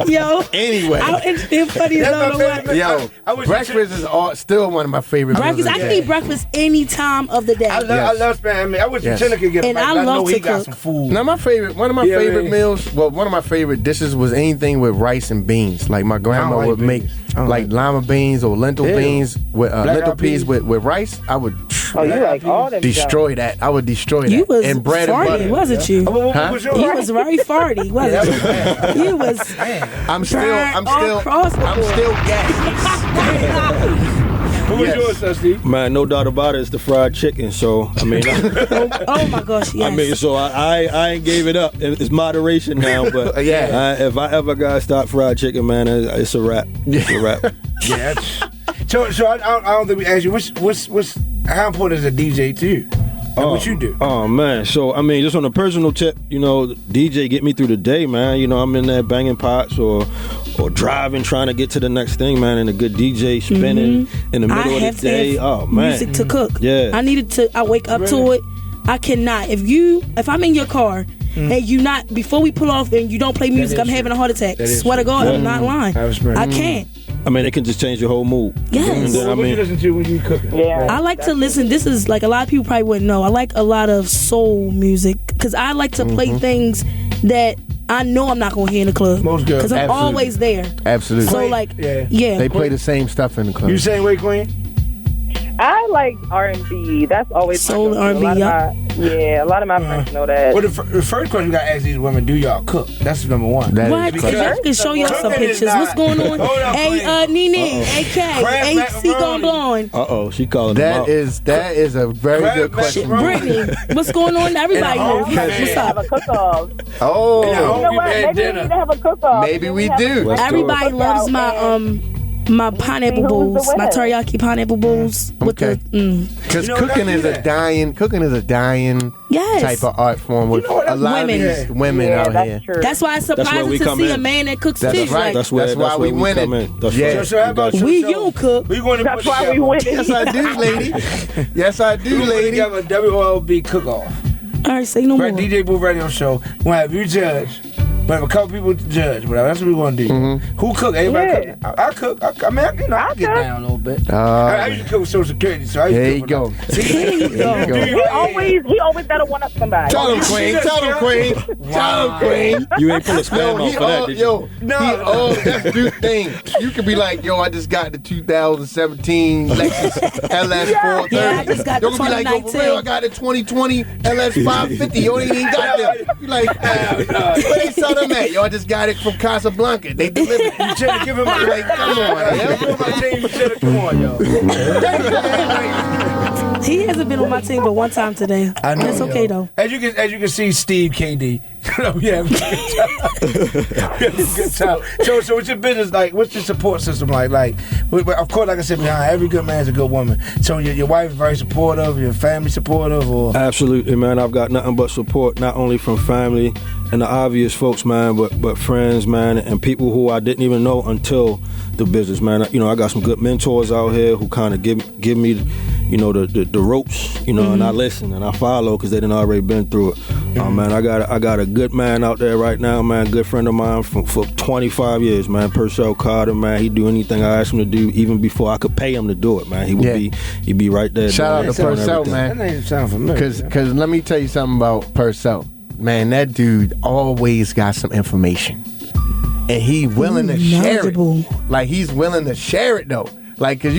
Yo. Anyway. It's funny as all the way. Yo, breakfast is still one of my favorite meals. I can eat breakfast any time of the day. I love spam. I wish Lieutenant could get and I love know to he cook. got some food. Now, one of my favorite meals, one of my favorite dishes was anything with rice and beans. Like my grandma would make like lima beans or lentil beans with lentil peas with rice. I would you like all them destroy that. I would destroy that. You was and bread farty, and butter. wasn't you? Huh? You was very farty, wasn't you? You was. I'm still gassed. What was yours, Steve? Man, no doubt about it. It's the fried chicken. So I mean, oh my gosh, yes. I mean, so I ain't gave it up. It's moderation now, but if I ever gotta stop fried chicken, man, it's a wrap. It's a wrap. Yeah. So I don't think we asked you what's how important is a DJ to you? What you do? Oh man, so I mean, just on a personal tip, DJ get me through the day, man. I'm in there banging pots or driving, trying to get to the next thing, man. And a good DJ spinning in the middle of the day. Oh man, music to cook. Yeah, I wake up to it. I cannot. If I'm in your car and you not before we pull off and you don't play music, I'm having a heart attack. Swear to God, I'm not lying. I can't. I mean, it can just change your whole mood. Yes. And then, What you listen to when you cooking? Yeah. I like to listen. This is like a lot of people probably wouldn't know. I like a lot of soul music because I like to play things that I know I'm not gonna hear in the club. Most girls. Because I'm always there. Absolutely. So like, yeah. They play the same stuff in the club. You same way, Queen? I like R&B. That's always soul R&B. A lot of my friends know that. Well, the first question you gotta ask these women: do y'all cook? That's number one. What? I can show y'all some pictures. What's going on? Hey, Nene, AK, AC Gone Blowing. She calling them out. That is a very good question. Brittany, what's going on? Everybody here. What's up? Have a cook-off. Oh, you know what? Maybe we need to have a cook-off. Maybe we do. Everybody loves my pineapple bowls, my teriyaki pineapple bowls with the. Because cooking is a dying type of art form with a lot of these women out here. True. That's why it's surprising to see a man that cooks fish. Right. That's why we win it. So how about you don't cook. That's why we win. Yes, I do, lady. Yes, I do, lady. We have a WOLB cook-off. All right, say no more. DJ Booth Radio Show. We'll have you judge. We have a couple people to judge, whatever. That's what we're going to do. Who cook? Everybody cook. I cook. I get down a little bit. I used to cook with Social Security, so I used there to you go. There you go. He always got to one up somebody. Tell him, Queen. Tell him, Queen. Tell him, Queen. You ain't pull a spam out for that, did you? That's the thing. You could be like, I just got the 2017 Lexus LS430. Yeah, I just got the You'll be like, for real, I got the 2020 LS550. You ain't even got them. You like, where they sell them at? I just got it from Casablanca. They delivered it. You should have given me Like, come on, Come on, yo. He hasn't been on my team but one time today. I know. That's okay though. As you can see, Steve KD. Yeah, we have a good time. So what's your business like? What's your support system like? Of course, like I said, behind every good man's a good woman. So your wife is very supportive. Your family supportive, or absolutely, man. I've got nothing but support, not only from family and the obvious folks, man, but friends, man, and people who I didn't even know until the business, man. I got some good mentors out here who kind of give me, the ropes, and I listen and I follow because they done already been through it. Man, I got a good man out there right now, man. Good friend of mine for 25 years, man. Purcell Carter, man. He'd do anything I asked him to do, even before I could pay him to do it, man. He'd be right there. Shout out to Purcell, man. That ain't sound familiar. Because let me tell you something about Purcell. Man, that dude always got some information. And he willing to share it. Like, he's willing to share it, though. Like, because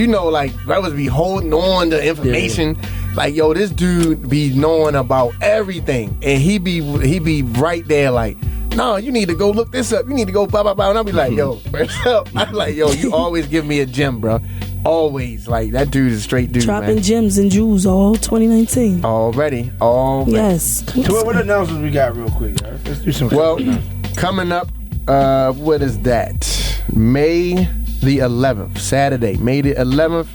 brothers be holding on to information. Yeah. Like, this dude be knowing about everything. And he be right there like, no, you need to go look this up. You need to go blah, blah, blah. And I'll be like, Purcell. I'm like, you always give me a gem, bro. Always. Like, that dude is a straight dude, dropping man. gems and jewels all 2019. Already. Yes. So what announcements we got real quick, guys? Let's do some. Well, coming up, what is that? May the 11th, Saturday, May the 11th,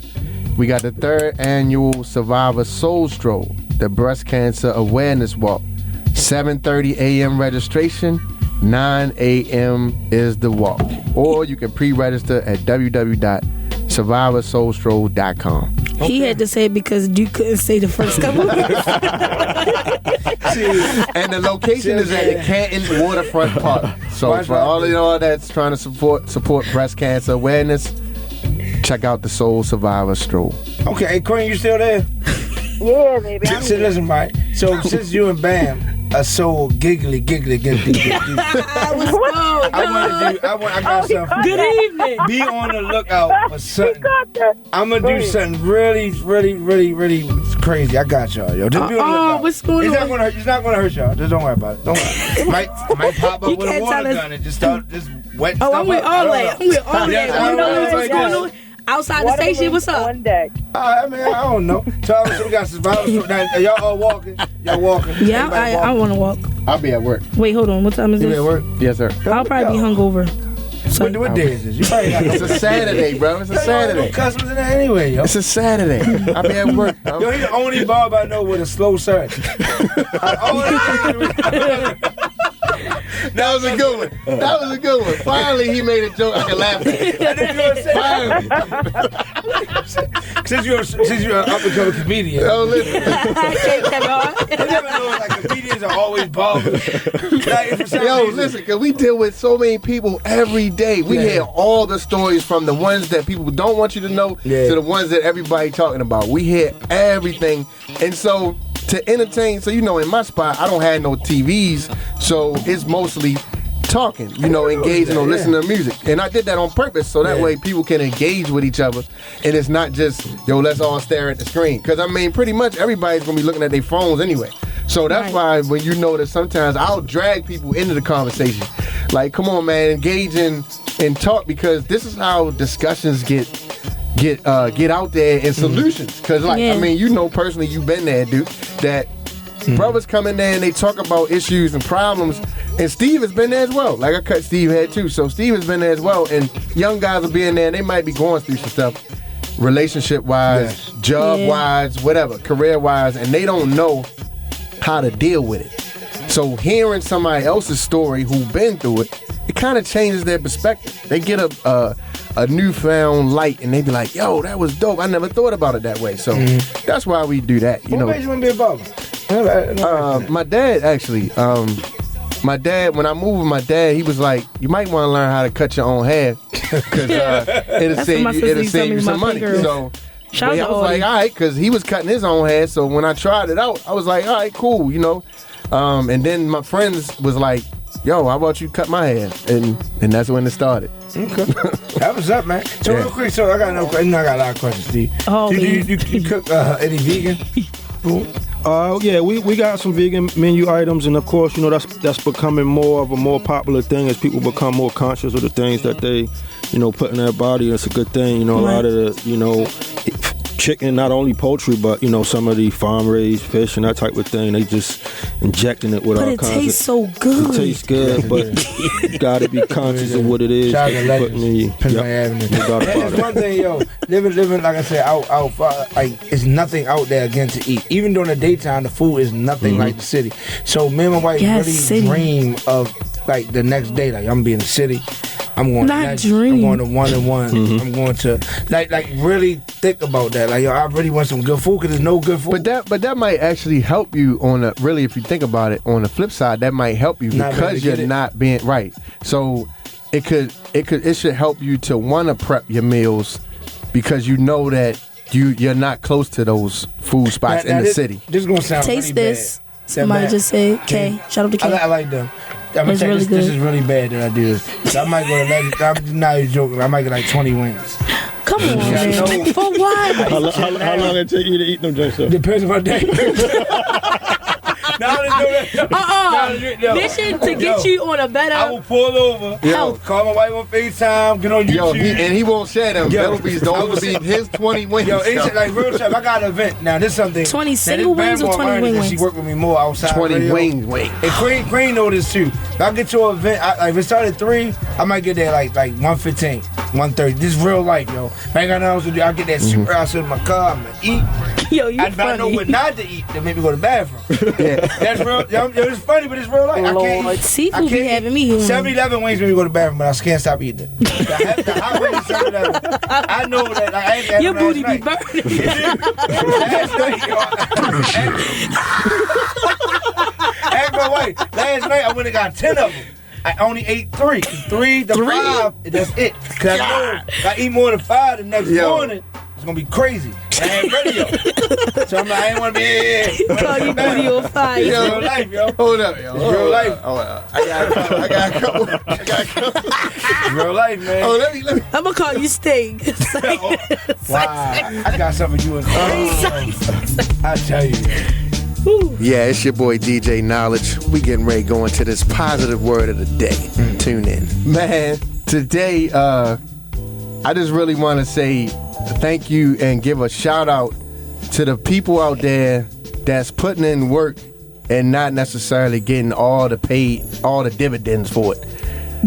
we got the 3rd annual Survivor Soul Stroll, the Breast Cancer Awareness Walk. 7:30 a.m. registration, 9 a.m. is the walk. Or you can pre-register at www.survivorsoulstroll.com. Okay. He had to say it because you couldn't say the first couple. And the location is at the Canton Waterfront Park. So for all of y'all that's trying to support breast cancer awareness, check out the Soul Survivor Stroll. Okay, hey, Queen, you still there? Yeah, baby. Listen, Mike. So since you and Bam are so giggly. I got something. Good evening. Be on the lookout for something. I'm gonna do something really, really, really, really crazy. I got y'all, yo. Just be on the lookout. What's going on? It's not gonna hurt y'all. Just don't worry about it. Don't worry. Might pop up with a water gun and just start wet stuff. I'm with all that. You know what's going on? Outside the station, what's up? One day. I don't know. So we got survivors. Y'all all walking. Y'all walking. Yeah, I want to walk. I'll be at work. Wait, hold on. What time is You this? be at work? Yes, sir. I'll probably be hungover. What day is this? You probably got It's a Saturday, bro. It's a Saturday. No customers in there anyway, yo. It's a Saturday. I'll be at work. Yo, he's the only barb I know with a slow search. That was a good one. That was a good one. Finally, he made a joke I can laugh at. Since you're an up-and-coming comedian. Oh, listen. You never know, like, comedians are always ballers. Listen, because we deal with so many people every day. We hear all the stories from the ones that people don't want you to know to the ones that everybody talking about. We hear everything. And so to entertain, so in my spot, I don't have no TVs, so it's mostly talking, engaging or listening to music. And I did that on purpose so that way people can engage with each other and it's not just, let's all stare at the screen. Because, pretty much everybody's going to be looking at their phones anyway. So that's why when you notice sometimes I'll drag people into the conversation. Like, come on, man, engage in and talk, because this is how discussions get out there and solutions. Because, personally, you've been there, dude, that brothers come in there and they talk about issues and problems, and Steve has been there as well. Like, I cut Steve head too, so Steve has been there as well, and young guys will be in there and they might be going through some stuff, relationship-wise, job-wise, whatever, career-wise, and they don't know how to deal with it. So hearing somebody else's story who's been through it, it kind of changes their perspective. They get a newfound light, and they be like, yo, that was dope. I never thought about it that way. So that's why we do that. What made you want to be a barber? My dad, actually. My dad, when I moved with my dad, he was like, you might want to learn how to cut your own hair, because it'll save you some money. So I was like, all right, because he was cutting his own hair. So when I tried it out, I was like, all right, cool, and then my friends was like, yo, how about you cut my hair? And that's when it started. Okay. That was up, man. So real quick, I got a lot of questions, Steve. Oh, you cook any vegan food? We got some vegan menu items, and of course, that's becoming more of a more popular thing as people become more conscious of the things that they, put in their body. It's a good thing, a lot of the, chicken, not only poultry, but some of the farm-raised fish and that type of thing. They just injecting it with all kinds of. But it tastes so good. It tastes good, but you gotta be conscious of what it is. Putting in you. That's one thing, living like I said, out, like it's nothing out there again to eat. Even during the daytime, the food is nothing like the city. So me and my wife really dream of like the next day, like I'm gonna be in the city. I'm going I'm going to 1-on-1. I'm going to like really think about that. Like, I really want some good food, because there's no good food. But that might actually help you really, if you think about it, on the flip side, that might help you because you're not being right. So it should help you to want to prep your meals, because you know that you're not close to those food spots in the city. This is gonna sound taste really this. Bad. Somebody just said K. Shout out to K. I like them. I'm gonna really this is really bad that I do this. So I might go to I'm not even joking. I might get like 20 wings. Come on, man. For what? How long it take you to eat them, Joseph? Depends on my day. Mission to get you on a better. I will pull over. Call my wife on FaceTime. Get on YouTube. And he won't share them. That'll be his 20 wings. It's like real shit. I got an event now. This is something. 20 single wings or 20 wing wings? She worked with me more outside. 20 wings. And Queen know this too. If I get to an event, if it started at 3, I might get there like 1:15, 1:30. This is real life, yo. If I ain't got nothing else to do, I get that super out in my car. I'm gonna eat. Yo, you funny. I know what not to eat. That make me go to the bathroom. That's real. It's funny, but it's real life. I can't eat. Seafood be having me here. 7-11 wings when we go to the bathroom, but I can't stop eating it. The hot wings 7-11. I know that. Like, I ain't your booty be burning. Last night I went and got 10 of them. I only ate 3. 3 to 5, that's it. Because I know if I eat more than 5 the next morning, it's going to be crazy. I ain't ready, yo. So I'm like, I ain't want to be here. Call your booty on fire. It's real life, yo. Hold up, yo. It's real life. I got a couple. It's real life, man. Oh, let me. I'm going to call you Sting. Wow. I got something you in. I tell you, man. Yeah, it's your boy DJ Niledge. We getting ready to go into this positive word of the day. Tune in. Man, today, I just really want to say thank you and give a shout out to the people out there that's putting in work and not necessarily getting all the dividends for it.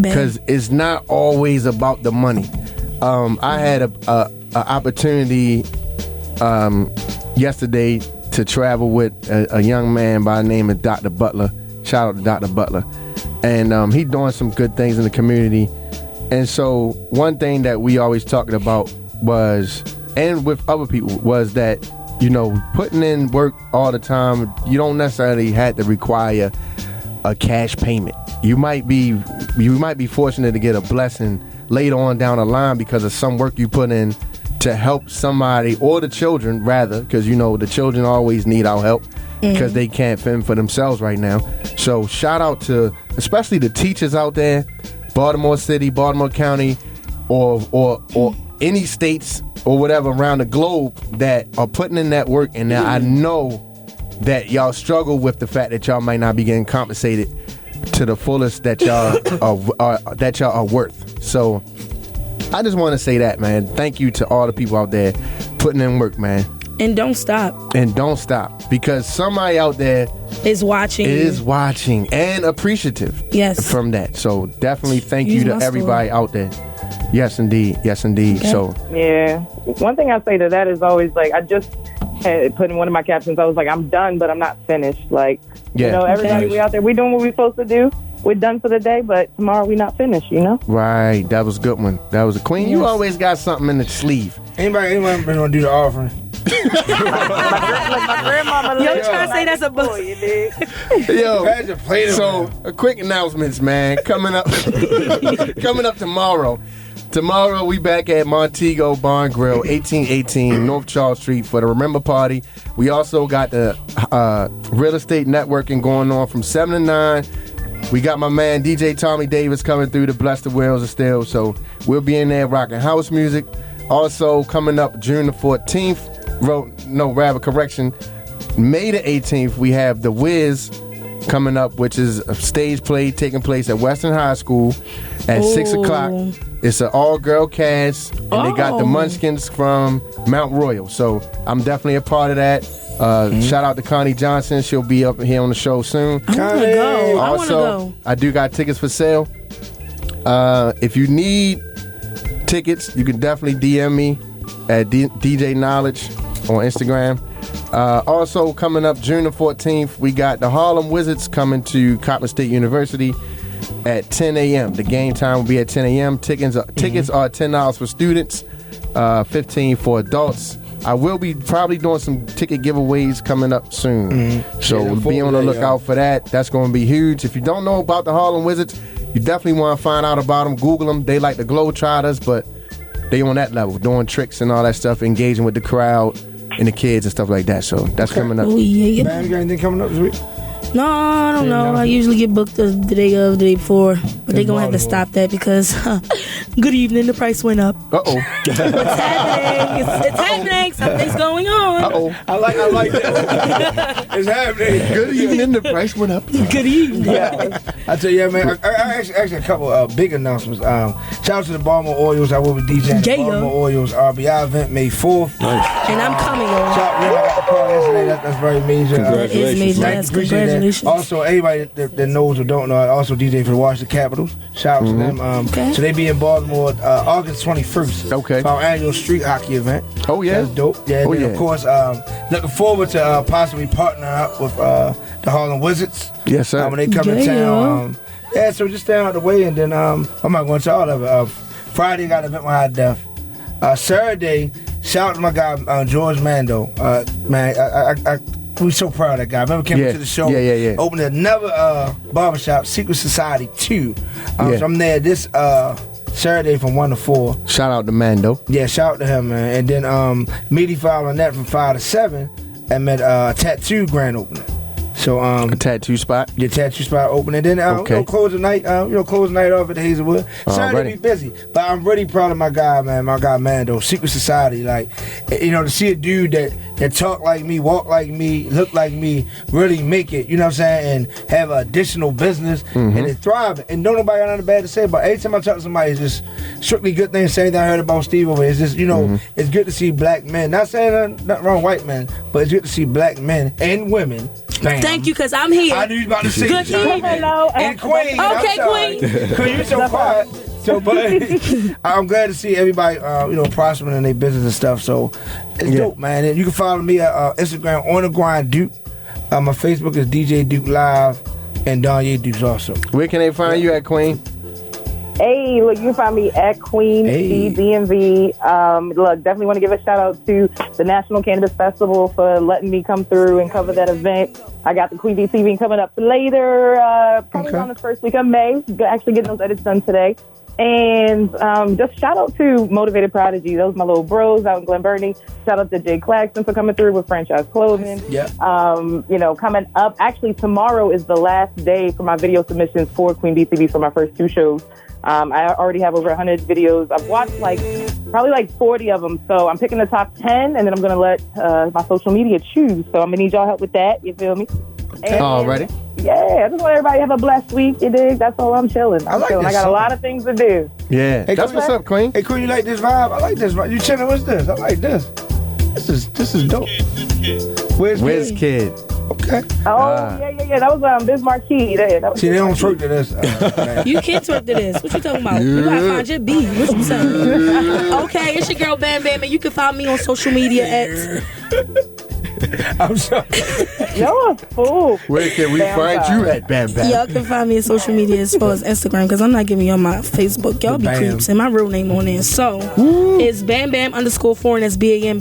Because it's not always about the money. I had a opportunity yesterday to travel with a young man by the name of Dr. Butler. Shout out to Dr. Butler. and he doing some good things in the community. And so one thing that we always talking about was, and with other people, was that, you know, putting in work all the time, you don't necessarily have to require a cash payment. You might be fortunate to get a blessing later on down the line because of some work you put in to help somebody, or the children rather, because you know the children always need our help because they can't fend for themselves right now. So shout out to especially the teachers out there, Baltimore City, Baltimore County, or any states or whatever around the globe that are putting in that work. And now I know that y'all struggle with the fact that y'all might not be getting compensated to the fullest that y'all are worth. So I just want to say that, man. Thank you to all the people out there putting in work, man. And don't stop. Because somebody out there is watching and appreciative. Yes. From that. So definitely thank you to everybody out there. Yes, indeed. Okay. So yeah, one thing I say to that is always like, I just had put in one of my captions. I was like, I'm done, but I'm not finished. Like, you know, everybody, we out there, we doing what we're supposed to do. We're done for the day, but tomorrow we not finished, you know? Right. That was a good one. That was a queen. Yes. You always got something in the sleeve. Anybody been gonna do the offering? my grandmama. Yo, trying to say that's a book. Yo, so quick announcements, man. Coming up tomorrow. Tomorrow we back at Montego Barn Grill, 1818 North Charles Street for the Remember Party. We also got the real estate networking going on from 7 to 9. We got my man DJ Tommy Davis coming through to bless the wheels of steel. So we'll be in there rocking house music. Also coming up June the 14th, May the 18th, we have The Wiz coming up, which is a stage play taking place at Western High School at 6 o'clock. It's an all-girl cast, and they got the Munchkins from Mount Royal. So I'm definitely a part of that. Shout out to Connie Johnson. She'll be up here on the show soon. I want to go. Also, I do got tickets for sale. If you need tickets, you can definitely DM me at DJ Niledge on Instagram. Also coming up June the 14th, we got the Harlem Wizards coming to Coppin State University at 10 a.m. The game time will be at 10 a.m. Tickets are $10 for students, $15 for adults. I will be probably doing some ticket giveaways coming up soon. So be on the lookout for that. That's going to be huge. If you don't know about the Harlem Wizards, you definitely want to find out about them. Google them. They like the Globetrotters, but they on that level, doing tricks and all that stuff, engaging with the crowd and the kids and stuff like that. So that's coming up. Oh, yeah. Man, you got anything coming up this week? No, I don't know. I usually get booked the day of, the day before. But they're going to have to stop that because, good evening, the price went up. Uh-oh. What's happening? It's happening. Something's going on. Uh-oh. I like that. It's happening. Good evening, the price went up. Good evening. Yeah. I tell you, man, I actually a couple big announcements. Shout out to the Baltimore Orioles. I will be DJing the Baltimore Orioles RBI event May 4th. Nice. And I'm coming, y'all. Shout out, I got the call yesterday. That's very major. Congratulations. Congratulations. Also, anybody that knows or don't know, I also DJ for the Washington Capitals. Shout out to them. So they be in Baltimore August 21st. Okay. For our annual street hockey event. Oh, yeah. That's dope. Yeah, and then, of course, looking forward to possibly partnering up with the Harlem Wizards. Yes, sir. When they come to town. So just stay out of the way, and then I'm not going to all of it. Friday, got an event with High Def. Saturday, shout out to my guy, George Mando. Man, we're so proud of that guy. Remember, came to the show. Yeah. Opened another barbershop, Secret Society 2. So I'm there this Saturday from 1 to 4. Shout out to Mando. Yeah, shout out to him, man. And then media following that from 5 to 7 and met a tattoo grand opening. So a tattoo spot. Your tattoo spot open, and then close the night. Close the night off at the Hazelwood. Saturday be busy, but I'm really proud of my guy, man. My guy Mando, Secret Society. Like, to see a dude that talk like me, walk like me, look like me, really make it. You know what I'm saying? And have an additional business and it thrive. And don't nobody got nothing bad to say about. Every time I talk to somebody, it's just strictly good things. Same thing I heard about Steve over here. It's just it's good to see black men. Not saying nothing wrong with white men, but it's good to see black men and women. Bam. Thank you, because I'm here. I knew you was about to say good evening. And Queen. Okay, Queen. Queen, you so quiet. So, but I'm glad to see everybody, prospering in their business and stuff. So, it's dope, man. And you can follow me at Instagram, On The Grind Duke. My Facebook is DJ Duke Live. And Danye Dukes also. Where can they find you at, Queen? Hey, look, you can find me at Queen DMV. Look, definitely want to give a shout out to the National Cannabis Festival for letting me come through and cover that event. I got the Queen DTV coming up later, probably around the first week of May. Actually getting those edits done today. And just shout out to Motivated Prodigy. Those my little bros out in Glen Burnie. Shout out to Jay Claxton for coming through with Franchise Clothing. Yeah. Coming up, actually tomorrow is the last day for my video submissions for Queen DTV for my first 2 shows. I already have over 100 videos. I've watched probably 40 of them. So I'm picking the top 10, and then I'm going to let my social media choose. So I'm going to need y'all help with that. You feel me? Alrighty. Yeah, I just want everybody to have a blessed week. You dig? That's all I'm chilling. I got a lot of things to do. Yeah, hey, that's what's up, Queen. Hey, Queen, you like this vibe? I like this vibe. You chilling? What's this? I like this. This is dope. Where's Kid? Okay. Yeah. That was Bismarck Key. See, they don't twerk to this. You can't twerk to this. What you talking about? You gotta find your beat. What you saying? Okay, it's your girl Bam Bam, and you can find me on social media at. I'm sorry. You're a fool. Where can we find you at, Bam Bam? Y'all can find me on social media as far as Instagram, because I'm not giving y'all my Facebook. Y'all be creeps, and my real name on there. So it's Bam Bam _foreign. That's BAM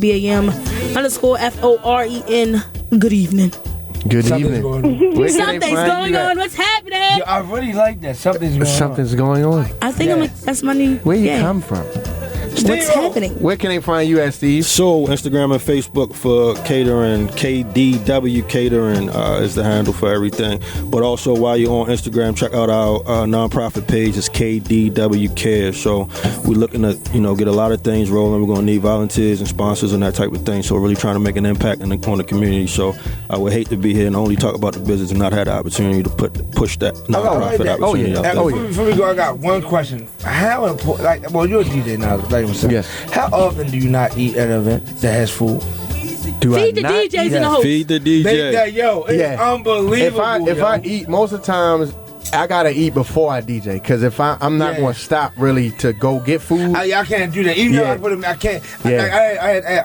_FOREN. Good evening. Good evening. Something's going on. What's happening? Yo, I really like that. Something's going on. I think that's my new. Where you come from? What's happening? Where can they find you at, Steve? So, Instagram and Facebook for catering. KDW Catering is the handle for everything. But also, while you're on Instagram, check out our nonprofit page. It's KDW Care. So, we're looking to, get a lot of things rolling. We're going to need volunteers and sponsors and that type of thing. So, we're really trying to make an impact on the community. So, I would hate to be here and only talk about the business and not have the opportunity to push that nonprofit opportunity out there. Before we go, I got one question. How important, you're a DJ now, yes. How often do you not eat at an event that has food? Feed the DJs in the host. Feed the DJ. It's unbelievable. If I eat, most of the times I gotta eat before I DJ, because if I'm not going to stop really to go get food. I can't do that. Even though I can't. I had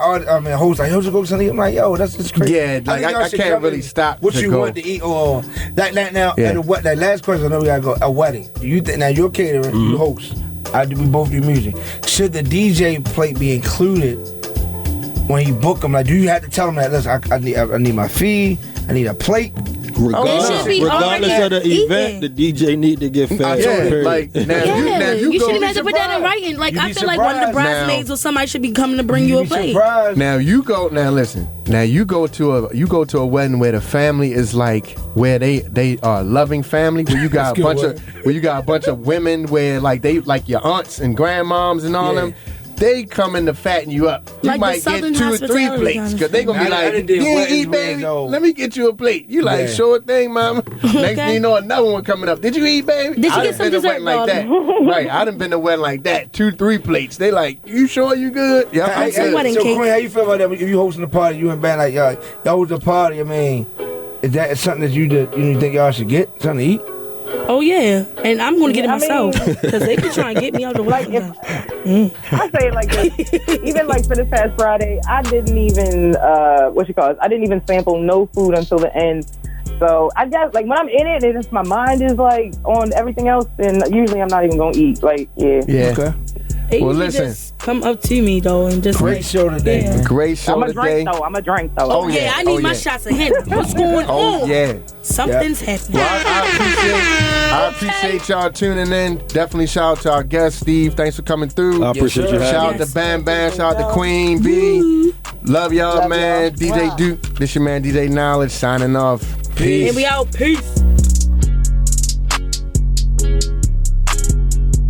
hosts like, yo, just go something. I'm like, yo, that's just crazy. Yeah, I can't really stop. What you want to eat or that now? That last question, I know we gotta go. A wedding. You now you're catering, you host. We both do music. Should the DJ plate be included when you book them? Like, do you have to tell them that? Listen, I need my fee. I need a plate. Regardless of the event, the DJ need to get fed. You shouldn't have to put that in writing. Like, I feel like one of the bridesmaids or somebody should be coming to bring you a plate. Now listen. Now you go to a wedding where the family is like where they are a loving family, where you got a bunch of women where they like your aunts and grandmoms and all them. They coming to fatten you up. You might get 2 or 3 plates, because they gonna be like, you ain't eat, baby? Let me get you a plate. You like, sure thing, mama. Next thing you know, another one coming up. Did you eat, baby? Did you get some dessert, like that? Right, I done been to a wedding like that. 2, 3 plates. They like, you sure you good? Yeah, so Queen, how you feel about that? If you hosting a party, you and band like y'all host a party. I mean, is that something that you think y'all should get something to eat? Oh yeah, and I'm gonna get it myself, because they can try and get me out the way. I say it like this. Even for this past Friday, I didn't even I didn't even sample no food until the end. So I guess when I'm in it, and my mind is on everything else, and usually I'm not even gonna eat. Yeah. Okay. They listen. Just come up to me though and just great show today. Yeah. Great show today. I'm a drink though. Oh yeah, I need my shots of Henry. What's going on? Oh yeah, something's happening. Well, I appreciate y'all tuning in. Definitely shout out to our guest Steve. Thanks for coming through. I appreciate you. Shout out to Bam Bam. Shout out to Queen B. Love y'all, man. DJ Duke. This your man DJ Niledge signing off. Peace. And we out. Peace.